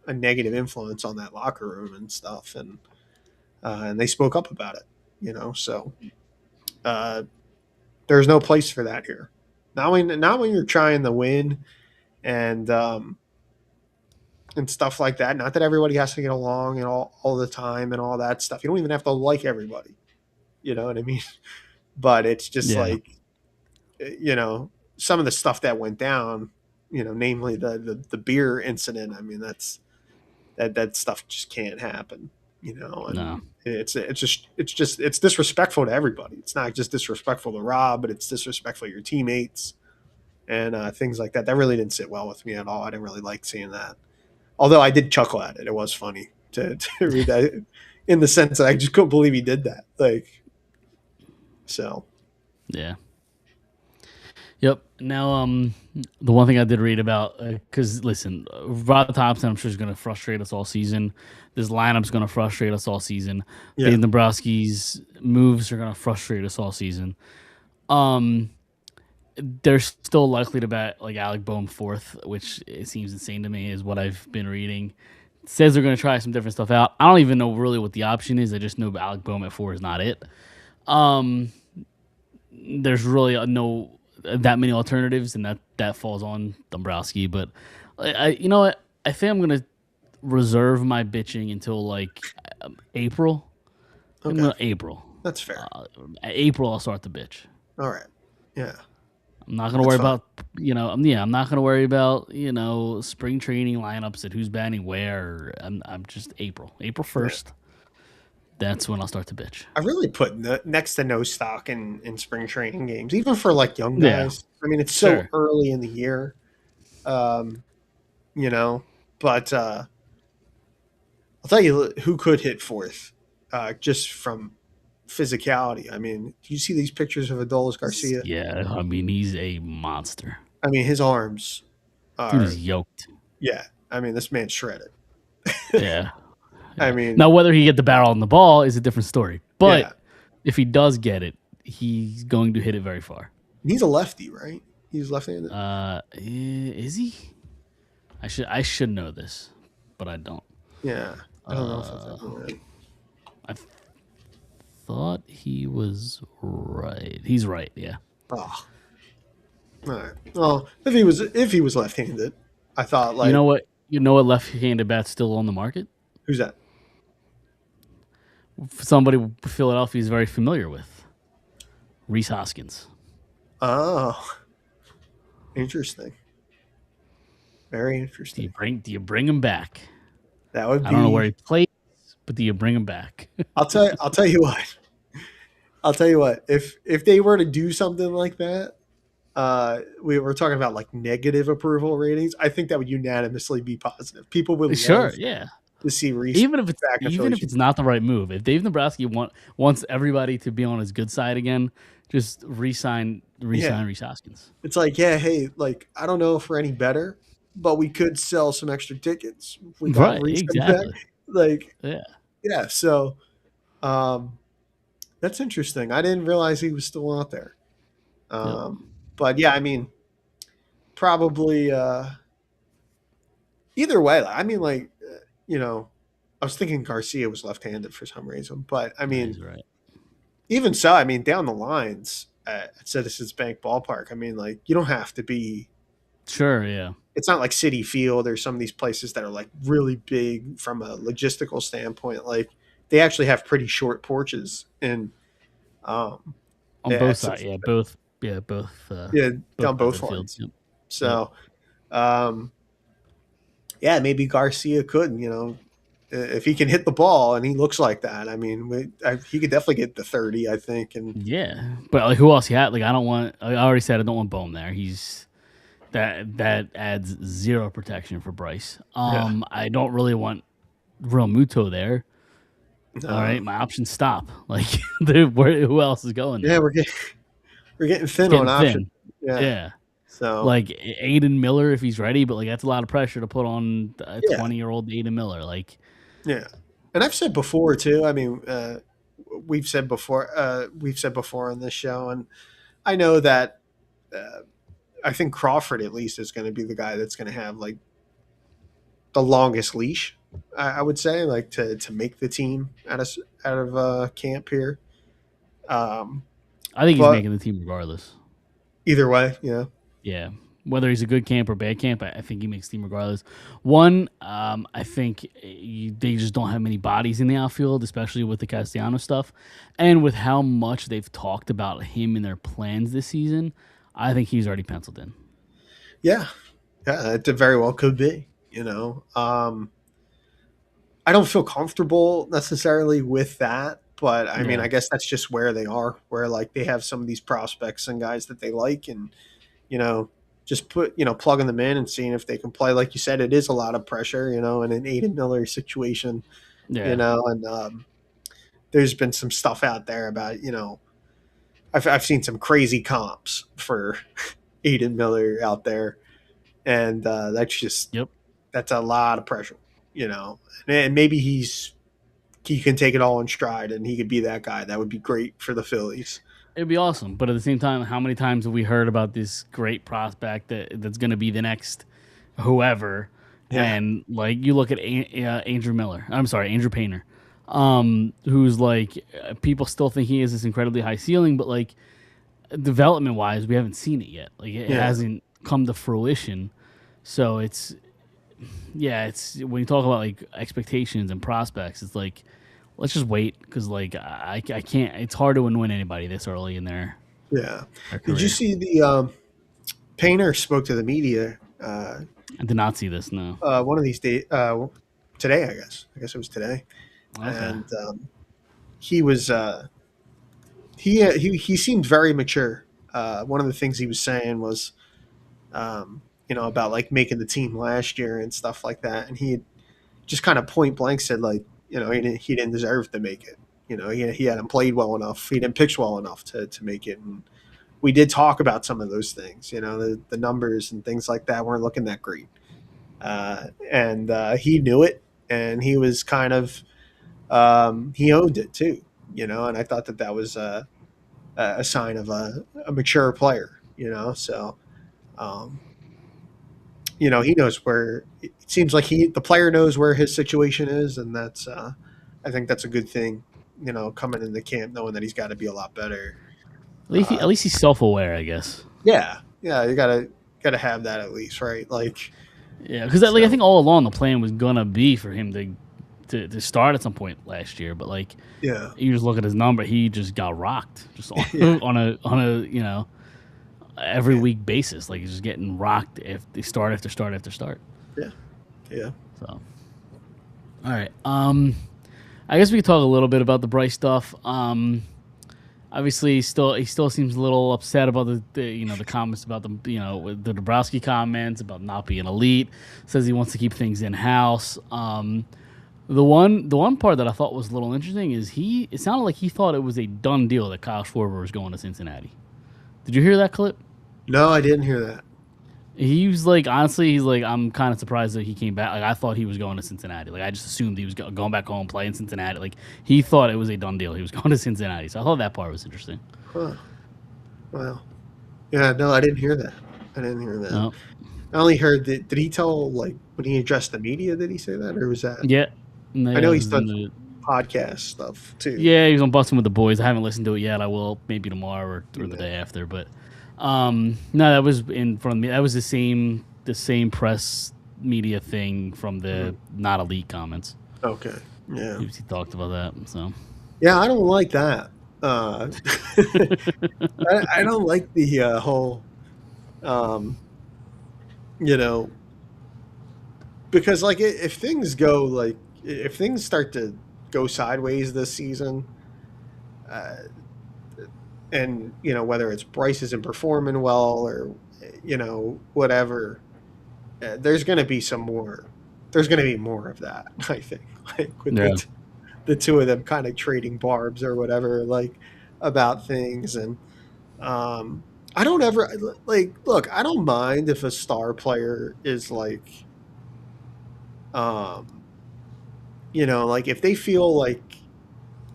influence on that locker room and stuff, and they spoke up about it. So there's no place for that here. Not when you're trying to win and and stuff like that. Not that everybody has to get along and all the time and all that stuff. You don't even have to like everybody. You know what I mean? But it's just Yeah. like, some of the stuff that went down, namely the beer incident. I mean, that stuff just can't happen, and No. it's disrespectful to everybody. It's not just disrespectful to Rob, but it's disrespectful to your teammates and things like that. That really didn't sit well with me at all. I didn't really like seeing that. Although I did chuckle at it. It was funny to read that in the sense that I just couldn't believe he did that. Like, so. Yeah. Yep. Now, the one thing I did read about, because listen, Rod Thompson, I'm sure is going to frustrate us all season. This lineup's going to frustrate us all season. Yeah. Dave Dombrowski's moves are going to frustrate us all season. They're still likely to bet like Alec Boehm fourth, which it seems insane to me, is what I've been reading. It says they're going to try some different stuff out. I don't even know really what the option is. I just know Alec Boehm at 4 is not it. There's really no that many alternatives, and that falls on Dombrowski. But you know what? I think I'm gonna reserve my bitching until like April. Okay. April. That's fair. April, I'll start the bitch. All right. Yeah. I'm not gonna worry about I'm not gonna worry about spring training lineups and who's batting where. I'm just April 1st. Yeah. That's when I'll start to bitch. I really put next to no stock in spring training games, even for like young guys. Yeah. I mean, it's so early in the year, but I'll tell you who could hit fourth, just from physicality. I mean, do you see these pictures of Adolis Garcia? Yeah, I mean, he's a monster. I mean, his arms are dude is yoked. Yeah, I mean, this man's shredded. Yeah. I mean, now whether he get the barrel on the ball is a different story. But if he does get it, he's going to hit it very far. He's a lefty, right? He's left-handed. Is he? I should know this, but I don't. Yeah, I don't know if that's right. I thought he was right. He's right. Yeah. Oh. All right. Well, if he was left-handed, I thought like you know what left-handed bat's still on the market? Who's that? Somebody Philadelphia is very familiar with. Rhys Hoskins. Oh, interesting. Very Do interesting. you bring him back? That would I don't know where he be. plays, but do you bring him back? I'll tell. I'll tell you what. I'll tell you what. If they were to do something like that, we were talking about like negative approval ratings. I think that would unanimously be positive. People would Sure, love yeah. to see Reese back in Even Philly. if it's not the right move, if Dave Dombrowski wants everybody to be on his good side again, just resign Yeah, Reese Hoskins. it's like, yeah, hey, like I don't know if we're any better, but we could sell some extra tickets if we got Right, Reese back. exactly. Like, Yeah. yeah. So, um, that's interesting. I didn't realize he was still out there. Yep. But yeah, I mean, probably either way. I mean, like, you know, I was thinking Garcia was left-handed for some reason, but I Yeah, mean, he's right. even so, I mean, down the lines at Citizens Bank Ballpark, I mean, like, you don't have to be. Sure, yeah. It's not like City Field or some of these places that are like really big from a logistical standpoint. Like, they actually have pretty short porches and um, On both at sides, Citizens yeah, Bank. Yeah, both down sides of both the field. lines. Yep. Yep. So, um, yeah, maybe Garcia could, if he can hit the ball and he looks like that. I mean, he could definitely get the 30, I think. And Yeah. But like who else you had? Like I already said I don't want Bohm there. He's that adds zero protection for Bryce. yeah, I don't really want Real Muto there. All no, right, my options stop. Like, who else is going yeah, there? we're getting It's thin on getting options. thin. Yeah. Yeah, So, like Aiden Miller if he's ready, but like that's a lot of pressure to put on a yeah, 20-year-old Aiden Miller. Like, yeah. And I've said before too. I mean, we've said before on this show, and I know that uh, I think Crawford at least is going to be the guy that's going to have like the longest leash. I would say, like to make the team out of camp here. Um, I think he's but making the team regardless. either way, yeah, Yeah. Whether he's a good camp or bad camp, I think he makes the team regardless. One, I think they just don't have many bodies in the outfield, especially with the Castellano stuff. And with how much they've talked about him in their plans this season, I think he's already penciled in. yeah, yeah. It very well could be. I don't feel comfortable necessarily with that, but I mean, Yeah. I guess that's just where they are, where like they have some of these prospects and guys that they like, and you know, just plugging them in and seeing if they can play. Like you said, it is a lot of pressure, in an Aiden Miller situation, Yeah. and there's been some stuff out there about I've seen some crazy comps for Aiden Miller out there, and Yep. that's a lot of pressure, and maybe he can take it all in stride and he could be that guy. That would be great for the Phillies. It'd be awesome. But at the same time, how many times have we heard about this great prospect that's going to be the next whoever? Yeah. And like you look at Andrew Miller, I'm sorry, Andrew Painter, who's like people still think he has this incredibly high ceiling, but like development wise, we haven't seen it yet. Like it Yeah. hasn't come to fruition. So it's when you talk about like expectations and prospects, it's like let's just wait because like I can't. It's hard to win anybody this early in their Yeah. career. Did you see the Painter spoke to the media I did not see this. No. one of these days today, I guess. I guess it was today. Okay. And he was he seemed very mature. One of the things he was saying was about like making the team last year and stuff like that, and he just kind of point blank said like he didn't deserve to make it. He hadn't played well enough. He didn't pitch well enough to make it. And we did talk about some of those things. The numbers and things like that weren't looking that great. And he knew it, and he was kind of he owned it too. And I thought that was a sign of a mature player. So he knows where it seems like the player knows where his situation is, and that's I think that's a good thing. Coming into camp knowing that he's got to be a lot better. At least he's self aware, I guess. Yeah, you gotta have that at least, right? Like, Yeah, because I think all along the plan was gonna be for him to start at some point last year, but like yeah, you just look at his number, he just got rocked just on, Yeah. on a every Yeah. week basis. Like he's just getting rocked if they start after start after start. Yeah. So, all right. I guess we could talk a little bit about the Bryce stuff. Obviously, he still seems a little upset about the comments about with the Dabrowski comments about not being elite. Says he wants to keep things in house. The one part that I thought was a little interesting is it sounded like he thought it was a done deal that Kyle Schwarber was going to Cincinnati. Did you hear that clip? No, I didn't hear that. He was like, honestly, he's like, I'm kind of surprised that he came back. Like, I thought he was going to Cincinnati. Like, I just assumed he was going back home, playing Cincinnati. Like, he thought it was a done deal. He was going to Cincinnati. So I thought that part was interesting. Huh. Wow. Yeah, no, I didn't hear that. I didn't hear that. No. I only heard that. Did he tell, like, when he addressed the media, did he say that? Or was that? Yeah. I know he's done podcast stuff, too. Yeah, he was on Busting with the Boys. I haven't listened to it yet. I will maybe tomorrow or the day after. But no, that was in front of me. That was the same press media thing from the not elite comments. Okay. Yeah. He talked about that. So Yeah, I don't like that. I don't like the whole, because like if things go like if things start to go sideways this season, and whether it's Bryce isn't performing well or whatever, there's going to be more of that. I think like with the two of them kind of trading barbs or whatever, like about things. And I don't ever look, I don't mind if a star player is like like if they feel like,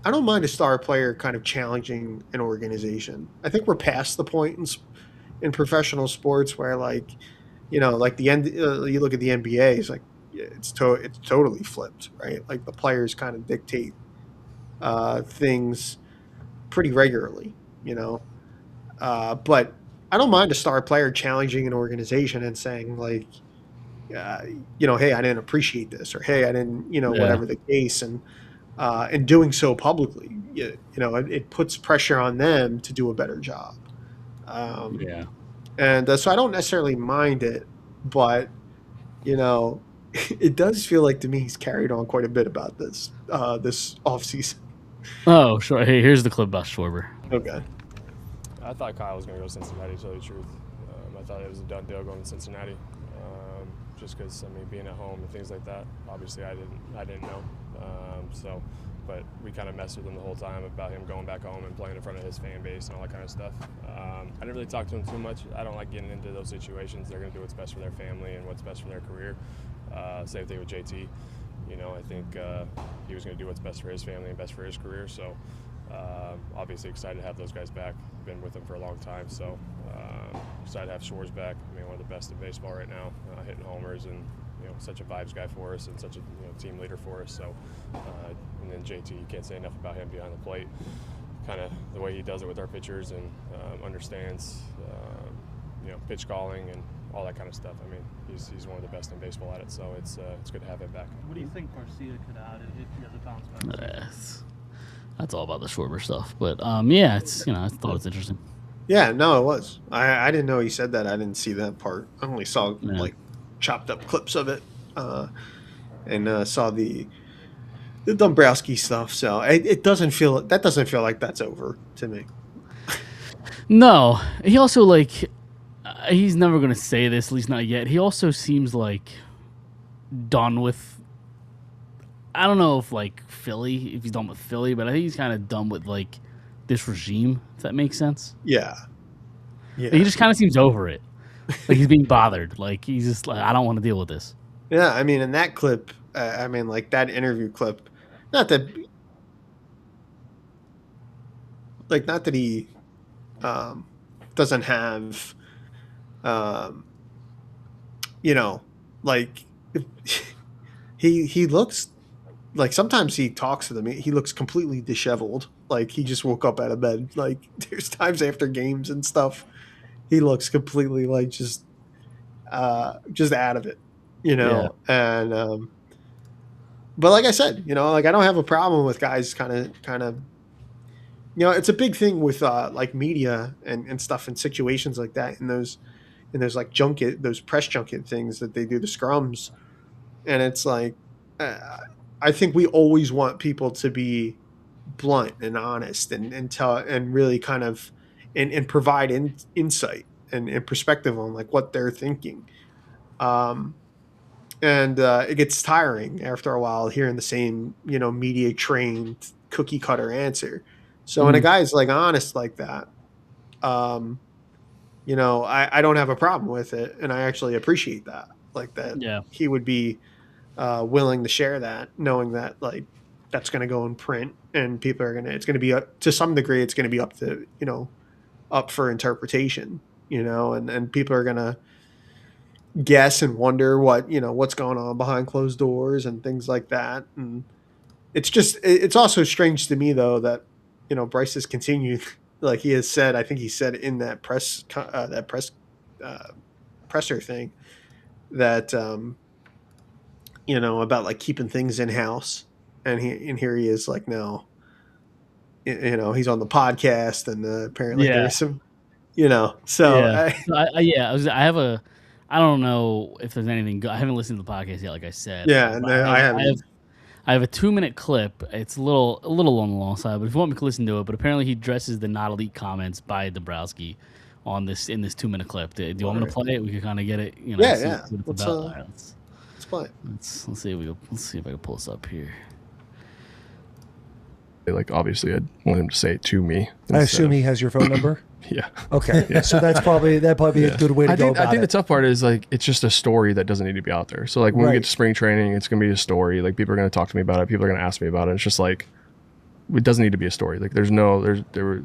I don't mind a star player kind of challenging an organization. I think we're past the point in professional sports where like like the end, you look at the NBA, it's like it's totally flipped, right? Like the players kind of dictate things pretty regularly, but I don't mind a star player challenging an organization and saying like, hey, I didn't appreciate this, or hey, I didn't, whatever the case, and doing so publicly, it puts pressure on them to do a better job. And so I don't necessarily mind it, but it does feel like to me he's carried on quite a bit about this offseason. Oh, sure. Hey, here's the clip about Schwarber. Okay. I thought Kyle was going to go to Cincinnati, to tell you the truth. I thought it was a done deal going to Cincinnati, just because, being at home and things like that. Obviously, I didn't know. But we kind of messed with him the whole time about him going back home and playing in front of his fan base and all that kind of stuff. I didn't really talk to him too much. I don't like getting into those situations. They're going to do what's best for their family and what's best for their career. Same thing with JT. I think he was going to do what's best for his family and best for his career. So obviously excited to have those guys back. Been with them for a long time. So excited to have Shores back. One of the best in baseball right now, hitting homers and such a vibes guy for us and such a team leader for us. So and then JT, you can't say enough about him behind the plate. Kind of the way he does it with our pitchers and understands pitch calling and all that kind of stuff. He's one of the best in baseball at it, so it's good to have him back. What do you think Garcia could add if he has a bounce back? That's all about the Schwarber stuff, but yeah, it's I thought it's interesting. Yeah, no, it was. I didn't know he said that. I didn't see that part. I only saw like chopped up clips of it, and saw the Dombrowski stuff. So it doesn't feel like that's over to me. No, he also he's never going to say this, at least not yet. He also seems like done with, I don't know if if he's done with Philly, but I think he's kind of done with this regime, if that makes sense. Yeah. He just kind of seems over it. He's being bothered. He's just I don't want to deal with this. Yeah, in that clip, that interview clip, not that he doesn't have he looks like, sometimes he talks to them, he looks completely disheveled, like he just woke up out of bed. There's times after games and stuff he looks completely just out of it, and but like I said, I don't have a problem with guys kind of it's a big thing with like media and stuff in situations like that, and those like junket, those press junket things that they do, the scrums, and it's like, uh, I think we always want people to be blunt and honest and tell and really kind of and provide insight and perspective on like what they're thinking. Um, and it gets tiring after a while hearing the same media trained cookie cutter answer. So when a Mm. guy's like honest like that, um, I don't have a problem with it, and I actually appreciate that, like that Yeah. he would be willing to share that, knowing that like that's going to go in print and people are it's going to be up to some degree, it's going to be up to up for interpretation, and people are going to guess and wonder what's going on behind closed doors and things like that. And it's also strange to me though that Bryce has continued like he has said. I think he said in that press uh, presser thing that about like keeping things in house, and here he is like no, he's on the podcast, and apparently Yeah. there's some so Yeah. Yeah. I have a. I don't know if there's anything good. I haven't listened to the podcast yet, like I said. yeah, and But I I have. haven't. I have a 2-minute clip. It's a little on the long side, but if you want me to listen to it, but apparently he addresses the not elite comments by Dabrowski on this in this 2-minute clip. Do you want me to play it? We can kind of get it. Yeah, See yeah. what it's Let's about. All right, let's play it. let's see if let's see if I can pull this up here. Like, obviously, I'd want him to say it to me. I assume he has your phone number. Yeah. Okay, so that'd probably be a good way to go about I think it. the tough part is like it's just a story that doesn't need to be out there. So like when we Right. get to spring training, it's gonna be a story. Like people are gonna talk to me about it. People are gonna ask me about it. It's just like it doesn't need to be a story. Like there were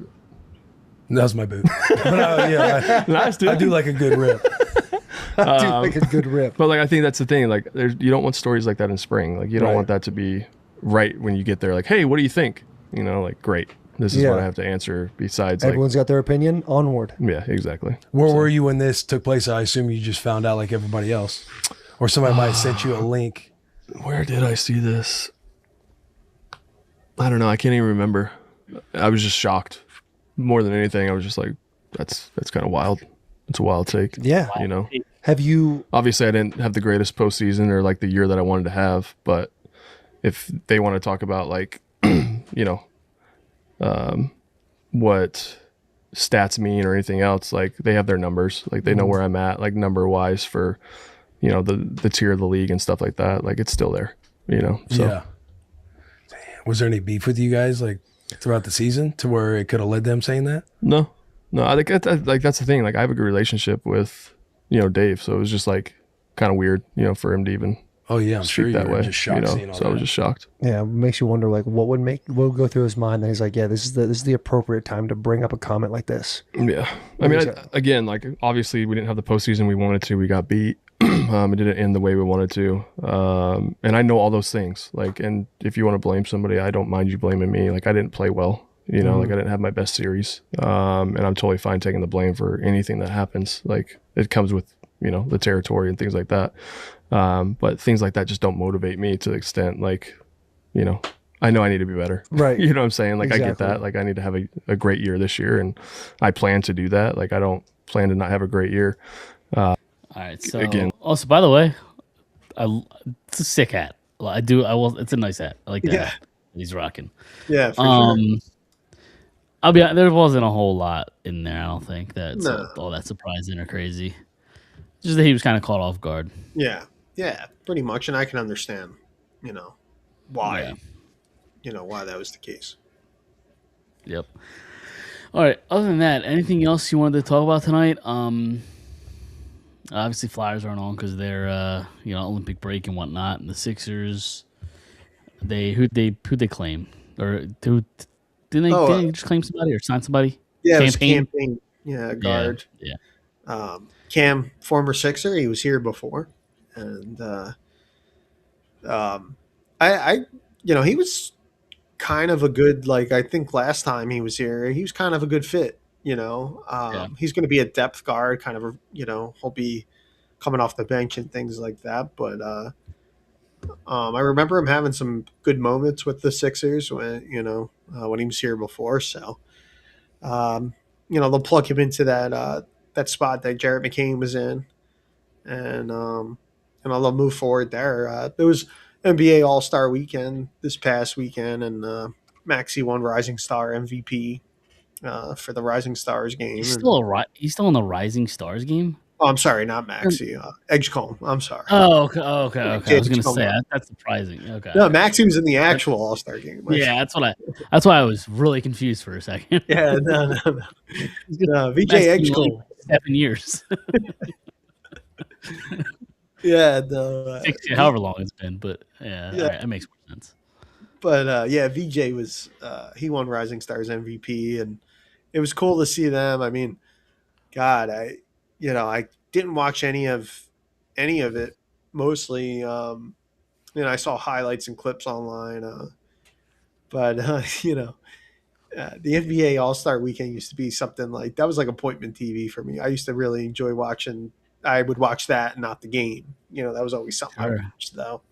That was my boot. But, yeah, nice, dude. I do like a good rip. I do like a good rip. But like I think that's the thing. Like you don't want stories like that in spring. Like you don't Right. want that to be right when you get there. Like, hey, what do you think? Like great. This is Yeah. what I have to answer. Besides, Everyone's got their opinion. Onward. yeah, exactly. Where were you when this took place? I assume you just found out like everybody else. Or somebody might have sent you a link. Where did I see this? I don't know. I can't even remember. I was just shocked. More than anything, I was just like, that's kind of wild. It's a wild take. Yeah. Have you? Obviously, I didn't have the greatest postseason or like the year that I wanted to have. But if they want to talk about like, what stats mean or anything else, like they have their numbers. Like they know where I'm at, like number wise for, the tier of the league and stuff like that. Like it's still there. So. Yeah. Damn. Was there any beef with you guys like throughout the season to where it could have led them saying that? No, I think that's the thing. Like I have a good relationship with, Dave. So it was just like kind of weird, for him to even Oh yeah, I'm sure speak you that were way. just shocked seeing all So that. I was just shocked. Yeah, it makes you wonder like what would go through his mind that he's like, yeah, this is the appropriate time to bring up a comment like this. Yeah. I mean, again, like obviously we didn't have the postseason we wanted to. We got beat. It didn't end the way we wanted to. And I know all those things. Like, and if you want to blame somebody, I don't mind you blaming me. Like I didn't play well. Like I didn't have my best series. And I'm totally fine taking the blame for anything that happens. Like it comes with, the territory and things like that. But things like that just don't motivate me to the extent like, I know I need to be better. Right. You know what I'm saying? Like I get Exactly. that. Like I need to have a great year this year, and I plan to do that. Like I don't plan to not have a great year. All right. So Again. Also, by the way, it's a sick hat. Well, I do. I will. It's a nice hat. I like that. Yeah. hat that he's rocking. Yeah, for sure. I'll be. There wasn't a whole lot in there. I don't think that's No. all that surprising or crazy. Just that he was kind of caught off guard. Yeah, pretty much, and I can understand, why, why that was the case. Yep. All right. Other than that, anything else you wanted to talk about tonight? Obviously Flyers aren't on because they're Olympic break and whatnot. And the Sixers, who'd they claim or didn't they just claim somebody or sign somebody? Yeah, it was Campaign? campaign. Yeah, guard. Yeah. Cam, former Sixer, he was here before, and he was kind of a good, like I think last time he was here, he was kind of a good fit. He's going to be a depth guard, kind of. He'll be coming off the bench and things like that. But I remember him having some good moments with the Sixers when he was here before. So they'll plug him into that spot that Jarrett McCain was in, and they'll move forward there. There was NBA All Star Weekend this past weekend, and Maxey won Rising Star MVP for the Rising Stars game. He's still in the Rising Stars game. Oh, I'm sorry, not Maxey. Edgecombe. I'm sorry. Oh, okay. I was gonna Edgecombe. say that's surprising. Okay. No, Maxey was in the actual All Star game. Yeah, that's why I was really confused for a second. Yeah, no. VJ Edgecombe. 7 years. Yeah, no. However long it's been, but yeah, all right, that makes more sense. But VJ was he won Rising Stars MVP, and it was cool to see them. I mean, God, I didn't watch any of it. Mostly, I saw highlights and clips online. But the NBA All Star Weekend used to be something like that was like appointment TV for me. I used to really enjoy watching. I would watch that, not the game. That was always something I watched, though.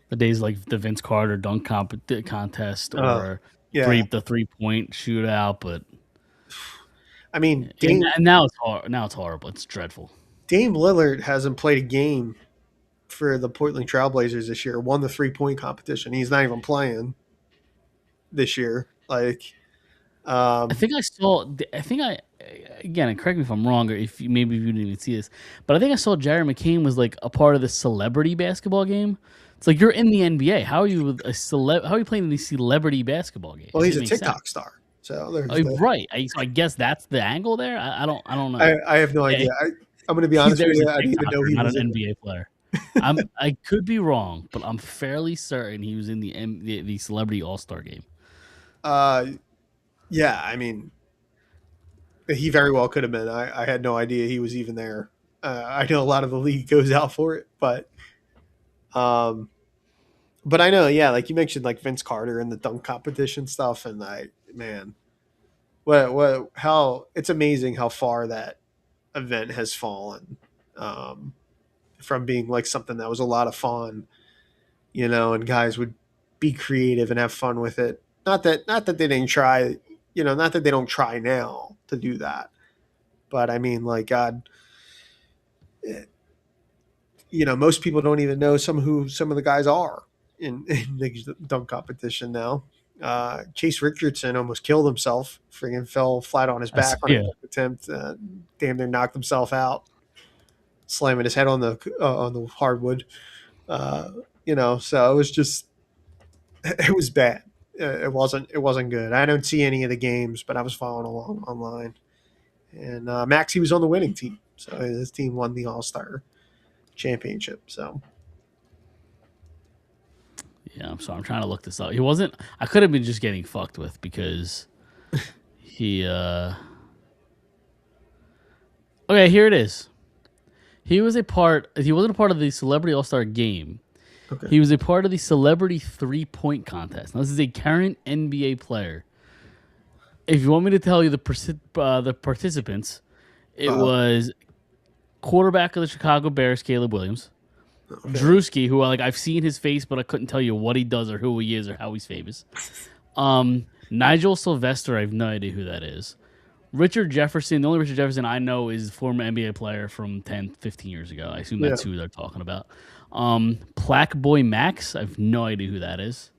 The days like the Vince Carter dunk contest or Yeah. the 3-point shootout, but I mean, and now it's hard. Now it's horrible. It's dreadful. Dame Lillard hasn't played a game for the Portland Trailblazers this year. Won the 3-point competition. He's not even playing this year. Like, I think again, and correct me if I'm wrong, or if maybe you didn't even see this, but I think I saw Jared McCain was like a part of the celebrity basketball game. It's like you're in the NBA. How are you How are you playing in these celebrity basketball games? Well, he's a TikTok star, so right. So I guess that's the angle there. I don't know. I have no idea. I'm going to be honest with you. I didn't even know he was an NBA player. I could be wrong, but I'm fairly certain he was in the celebrity All-Star game. Yeah, I mean, he very well could have been. I had no idea he was even there. I know a lot of the league goes out for it, but I know, yeah, like you mentioned, like Vince Carter and the dunk competition stuff, and how it's amazing how far that event has fallen from being like something that was a lot of fun, and guys would be creative and have fun with it. Not that they didn't try, not that they don't try now to do that, but I mean, like, God, most people don't even know some of the guys are in the dunk competition now. Chase Richardson almost killed himself. Friggin' fell flat on his back on an attempt. Damn near knocked himself out, slamming his head on the hardwood. So it was just, it was bad. It wasn't good. I don't see any of the games, but I was following along online. And Maxey was on the winning team, so his team won the All-Star championship. So yeah, I'm sorry. I'm trying to look this up. He wasn't. I could have been just getting fucked with because he. Okay, here it is. He wasn't a part of the Celebrity All-Star game. Okay. He was a part of the Celebrity 3-point contest. Now, this is a current NBA player. If you want me to tell you the participants, it was quarterback of the Chicago Bears, Caleb Williams. Okay. Drewski, who I've seen his face, but I couldn't tell you what he does or who he is or how he's famous. Nigel Sylvester, I have no idea who that is. Richard Jefferson, the only Richard Jefferson I know is a former NBA player from 10, 15 years ago. I assume that's who they're talking about. Plaque Boy Max, I have no idea who that is.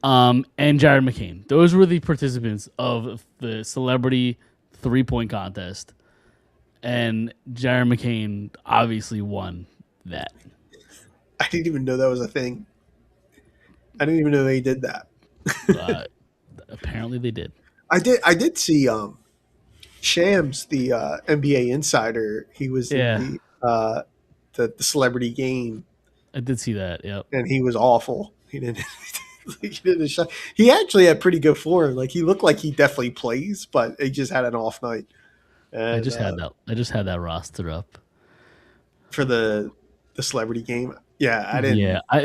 And Jared McCain. Those were the participants of the Celebrity 3-point contest. And Jared McCain obviously won that. I didn't even know that was a thing. I didn't even know they did that. Apparently they did. I did see Shams, the NBA insider. He was in the celebrity game. I did see that. Yep. And he was awful. He didn't. He actually had pretty good form. Like, he looked like he definitely plays, but he just had an off night. And, I just had that roster up for the celebrity game. Yeah, I didn't. Yeah, I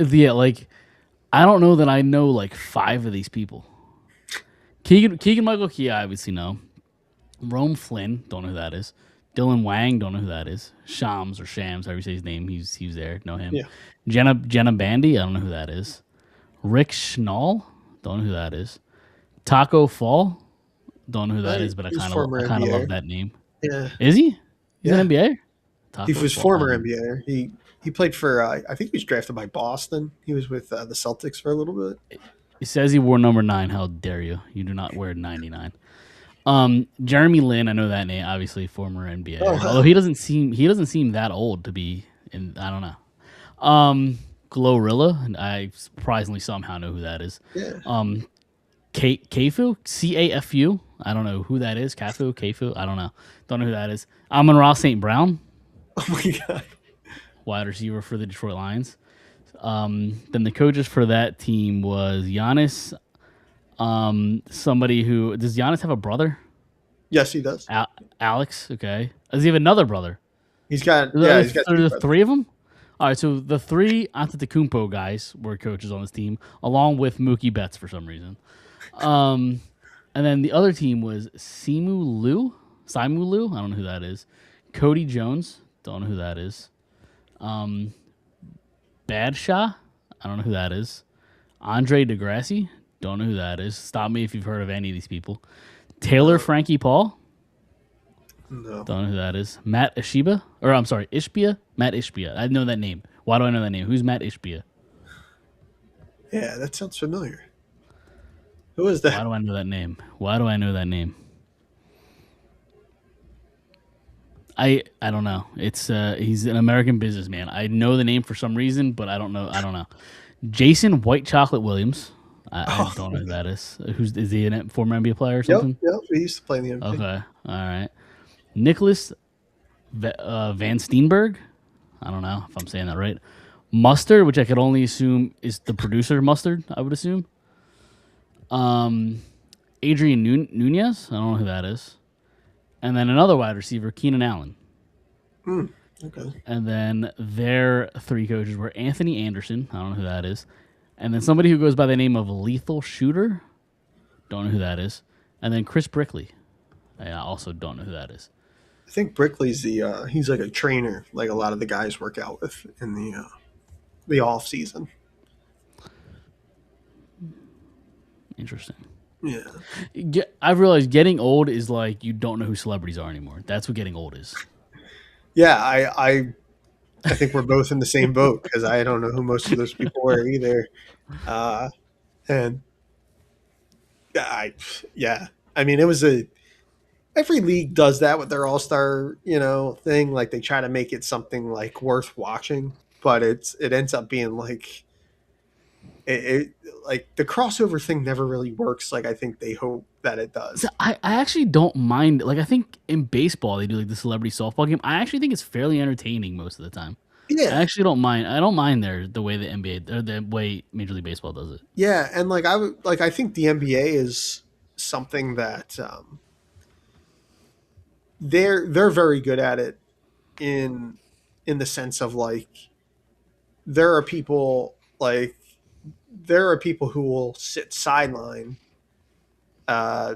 don't know that I know 5 of these people. Keegan Michael Key, I obviously know. Rome Flynn, don't know who that is. Dylan Wang, don't know who that is. Shams or Shams, however you say his name. He's there. Know him. Yeah. Jenna Bandy, I don't know who that is. Rick Schnall, don't know who that is. Taco Fall, don't know who that is, but I He's kind of former love NBA. that name. Yeah. Is he? He's Yeah. an NBA. He Taco was Fall, former NBA. He played for I think he was drafted by Boston. He was with the Celtics for a little bit. It says he wore number 9. How dare you? You do not wear 99. Jeremy Lin, I know that name. Obviously, former NBA. Oh, wow. Although he doesn't seem that old to be in. I don't know. Glorilla, and I surprisingly somehow know who that is. Yeah. Kafu, Cafu. I don't know who that is. Kafu. I don't know who that is. Amon Ross St. Brown, Oh my god. wide receiver for the Detroit Lions. Then the coaches for that team was Giannis. Somebody who does Giannis have a brother? Yes, he does. Alex. Okay. Does he have another brother? He's got Are he's got there two brothers. 3 of them? All right, so the 3 Antetokounmpo guys were coaches on this team, along with Mookie Betts for some reason. And then the other team was Simu Liu. I don't know who that is. Cody Jones, don't know who that is. Badshaw, I don't know who that is. Andre DeGrassi, don't know who that is. Stop me if you've heard of any of these people. Taylor Frankie Paul, No. don't know who that is. Matt Ishbia. Matt Ishbia. I know that name. Why do I know that name? Who's Matt Ishbia? Yeah, that sounds familiar. Who is Why that? do I know that name? I don't know. It's he's an American businessman. I know the name for some reason, but I don't know. Jason White Chocolate Williams. I don't know who that is. Is he a former NBA player or something? Yep. He used to play in the NBA. Okay. All right. Nicholas Van Steenberg. I don't know if I'm saying that right. Mustard, which I could only assume is the producer Mustard, I would assume. Adrian Nunez. I don't know who that is. And then another wide receiver, Keenan Allen. Okay. And then their 3 coaches were Anthony Anderson. I don't know who that is. And then somebody who goes by the name of Lethal Shooter. Don't know who that is. And then Chris Brickley. I also don't know who that is. I think Brickley's he's like a trainer, like a lot of the guys work out with in the off season. Interesting. Yeah. I've realized getting old is like you don't know who celebrities are anymore. That's what getting old is. Yeah, I think we're both in the same boat because I don't know who most of those people were either. And I mean, it was every league does that with their all-star, thing. Like they try to make it something like worth watching, but it ends up being like like the crossover thing never really works. Like I think they hope that it does. So I actually don't mind. Like I think in baseball they do like the celebrity softball game. I actually think it's fairly entertaining most of the time. Yeah, I actually don't mind. I don't mind the way the NBA or the way Major League Baseball does it. yeah, and like I think the NBA is something that they're very good at it in the sense of like there are people who will sit sideline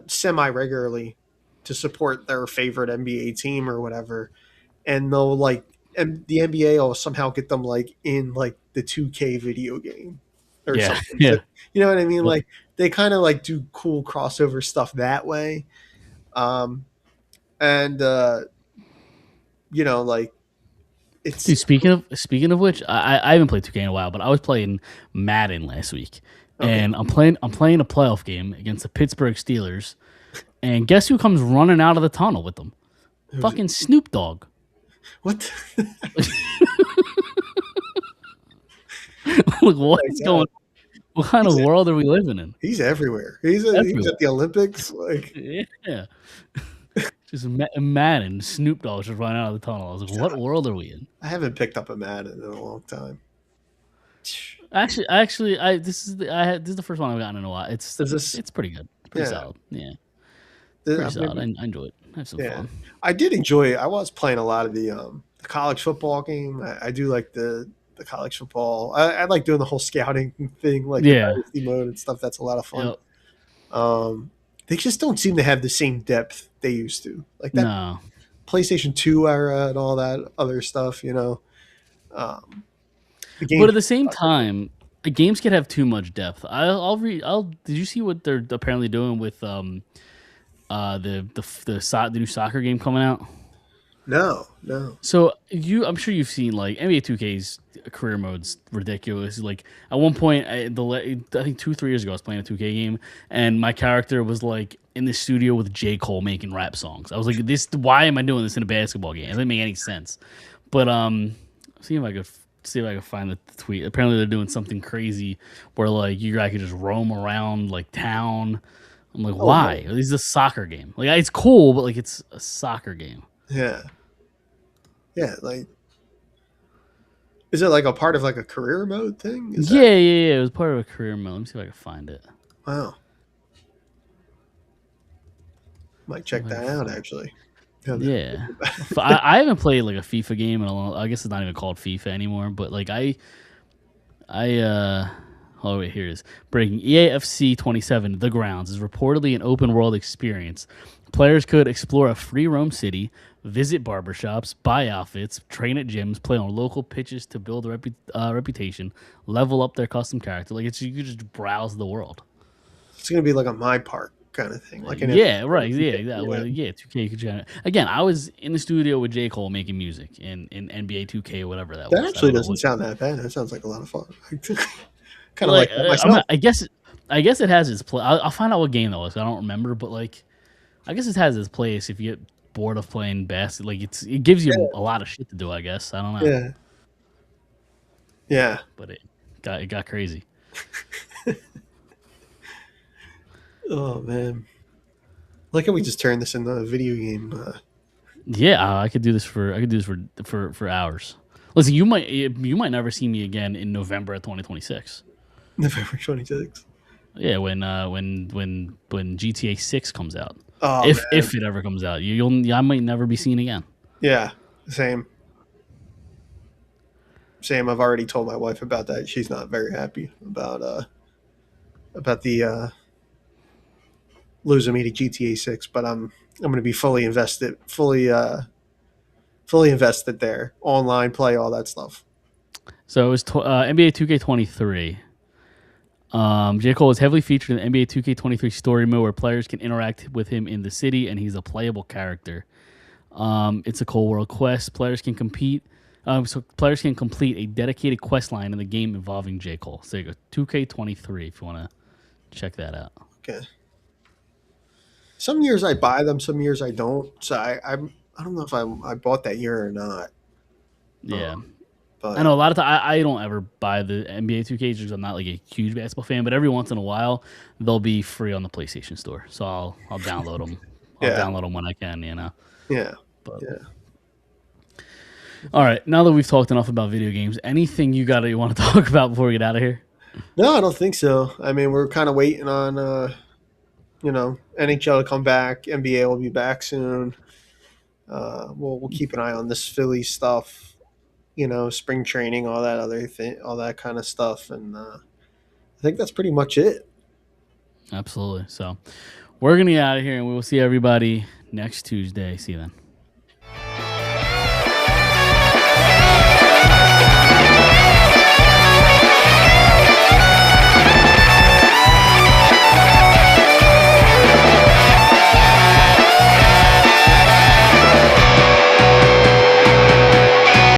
semi regularly to support their favorite NBA team or whatever, and they'll like and the NBA will somehow get them like in like the 2K video game or Yeah, something. yeah. So, you know what I mean? Yep. Like they kind of like do cool crossover stuff that way. And like it's Dude, speaking of which, I haven't played 2K in a while, but I was playing Madden last week, and I'm playing a playoff game against the Pittsburgh Steelers, and guess who comes running out of the tunnel with them? Fucking Snoop Dogg. what? Like, what is going? What kind of world are we living in? He's everywhere. He was at the Olympics. Like Yeah, just Madden. Snoop Dogg just running out of the tunnel. I was like, what world are we in? I haven't picked up a Madden in a long time. Actually, this is the first one I've gotten in a while. It's pretty good, pretty Yeah. solid. Yeah, pretty solid. Maybe- I enjoy it. I have some Yeah. fun. I did enjoy it. I was playing a lot of the college football game. I do like the college football. I like doing the whole scouting thing, like the Yeah. dynasty mode and stuff. That's a lot of fun. Yep. They just don't seem to have the same depth they used to. Like that. No, PlayStation 2 era and all that other stuff, you know. The game. But at the same time, the games can have too much depth. I'll read. Did you see what they're apparently doing with the new soccer game coming out? No. So I'm sure you've seen like NBA 2K's career mode's ridiculous. Like at one point, I think 2-3 years ago, I was playing a 2K game, and my character was like in the studio with J. Cole making rap songs. I was like, "This, why am I doing this in a basketball game? It doesn't make any sense." But see if I could find the tweet. Apparently, they're doing something crazy where like you guys could just roam around like town. I'm like, why? man. This is a soccer game. Like it's cool, but like it's a soccer game. Yeah. Yeah, like, is it like a part of like a career mode thing? Yeah. It was part of a career mode. Let me see if I can find it. Wow. Might check that out actually. Yeah, I haven't played like a FIFA game in a long. I guess it's not even called FIFA anymore. But like oh wait, here it is. Breaking EAFC 27. The Grounds is reportedly an open world experience. Players could explore a free roam city, visit barbershops, buy outfits, train at gyms, play on local pitches to build a reputation, level up their custom character. Like you could just browse the world. It's gonna be like a My Park kind of thing, like an Right, yeah. 2K could try. Again, I was in the studio with J. Cole making music in NBA 2K, whatever that was. That actually doesn't sound that bad. That sounds like a lot of fun. Kind of like that myself. I guess it has its place. I'll find out what game that was. I don't remember, but like, I guess it has its place if you get bored of playing basketball. Like it gives you a lot of shit to do. I guess I don't know. Yeah. But it got crazy. Oh man. Like how we just turned this into a video game. Yeah, I could do this for hours. Listen, you might never see me again in November of 2026. November 26th. Yeah, when GTA 6 comes out. Oh, if it ever comes out, I might never be seen again. Yeah, same. I've already told my wife about that. She's not very happy about the losing me to GTA 6, but I'm going to be fully invested there. Online play, all that stuff. So it was NBA 2K23. J. Cole is heavily featured in the NBA 2K23 story mode where players can interact with him in the city, and he's a playable character. It's a cold world quest. Players can complete a dedicated quest line in the game involving J. Cole. So you go 2K23 if you want to check that out. Okay. Some years I buy them, some years I don't. So I don't know if I bought that year or not. Yeah. But I know a lot of times I don't ever buy the NBA 2K because I'm not like a huge basketball fan, but every once in a while they'll be free on the PlayStation Store, so I'll download them. I'll download them when I can, you know. Yeah. But, all right, now that we've talked enough about video games, anything you want to talk about before we get out of here? No, I don't think so. I mean, we're kind of waiting on NHL to come back. NBA will be back soon. We'll keep an eye on this Philly stuff. Spring training, all that other thing, all that kind of stuff, and I think that's pretty much it. Absolutely. So we're gonna get out of here, and we will see everybody next Tuesday. See you then.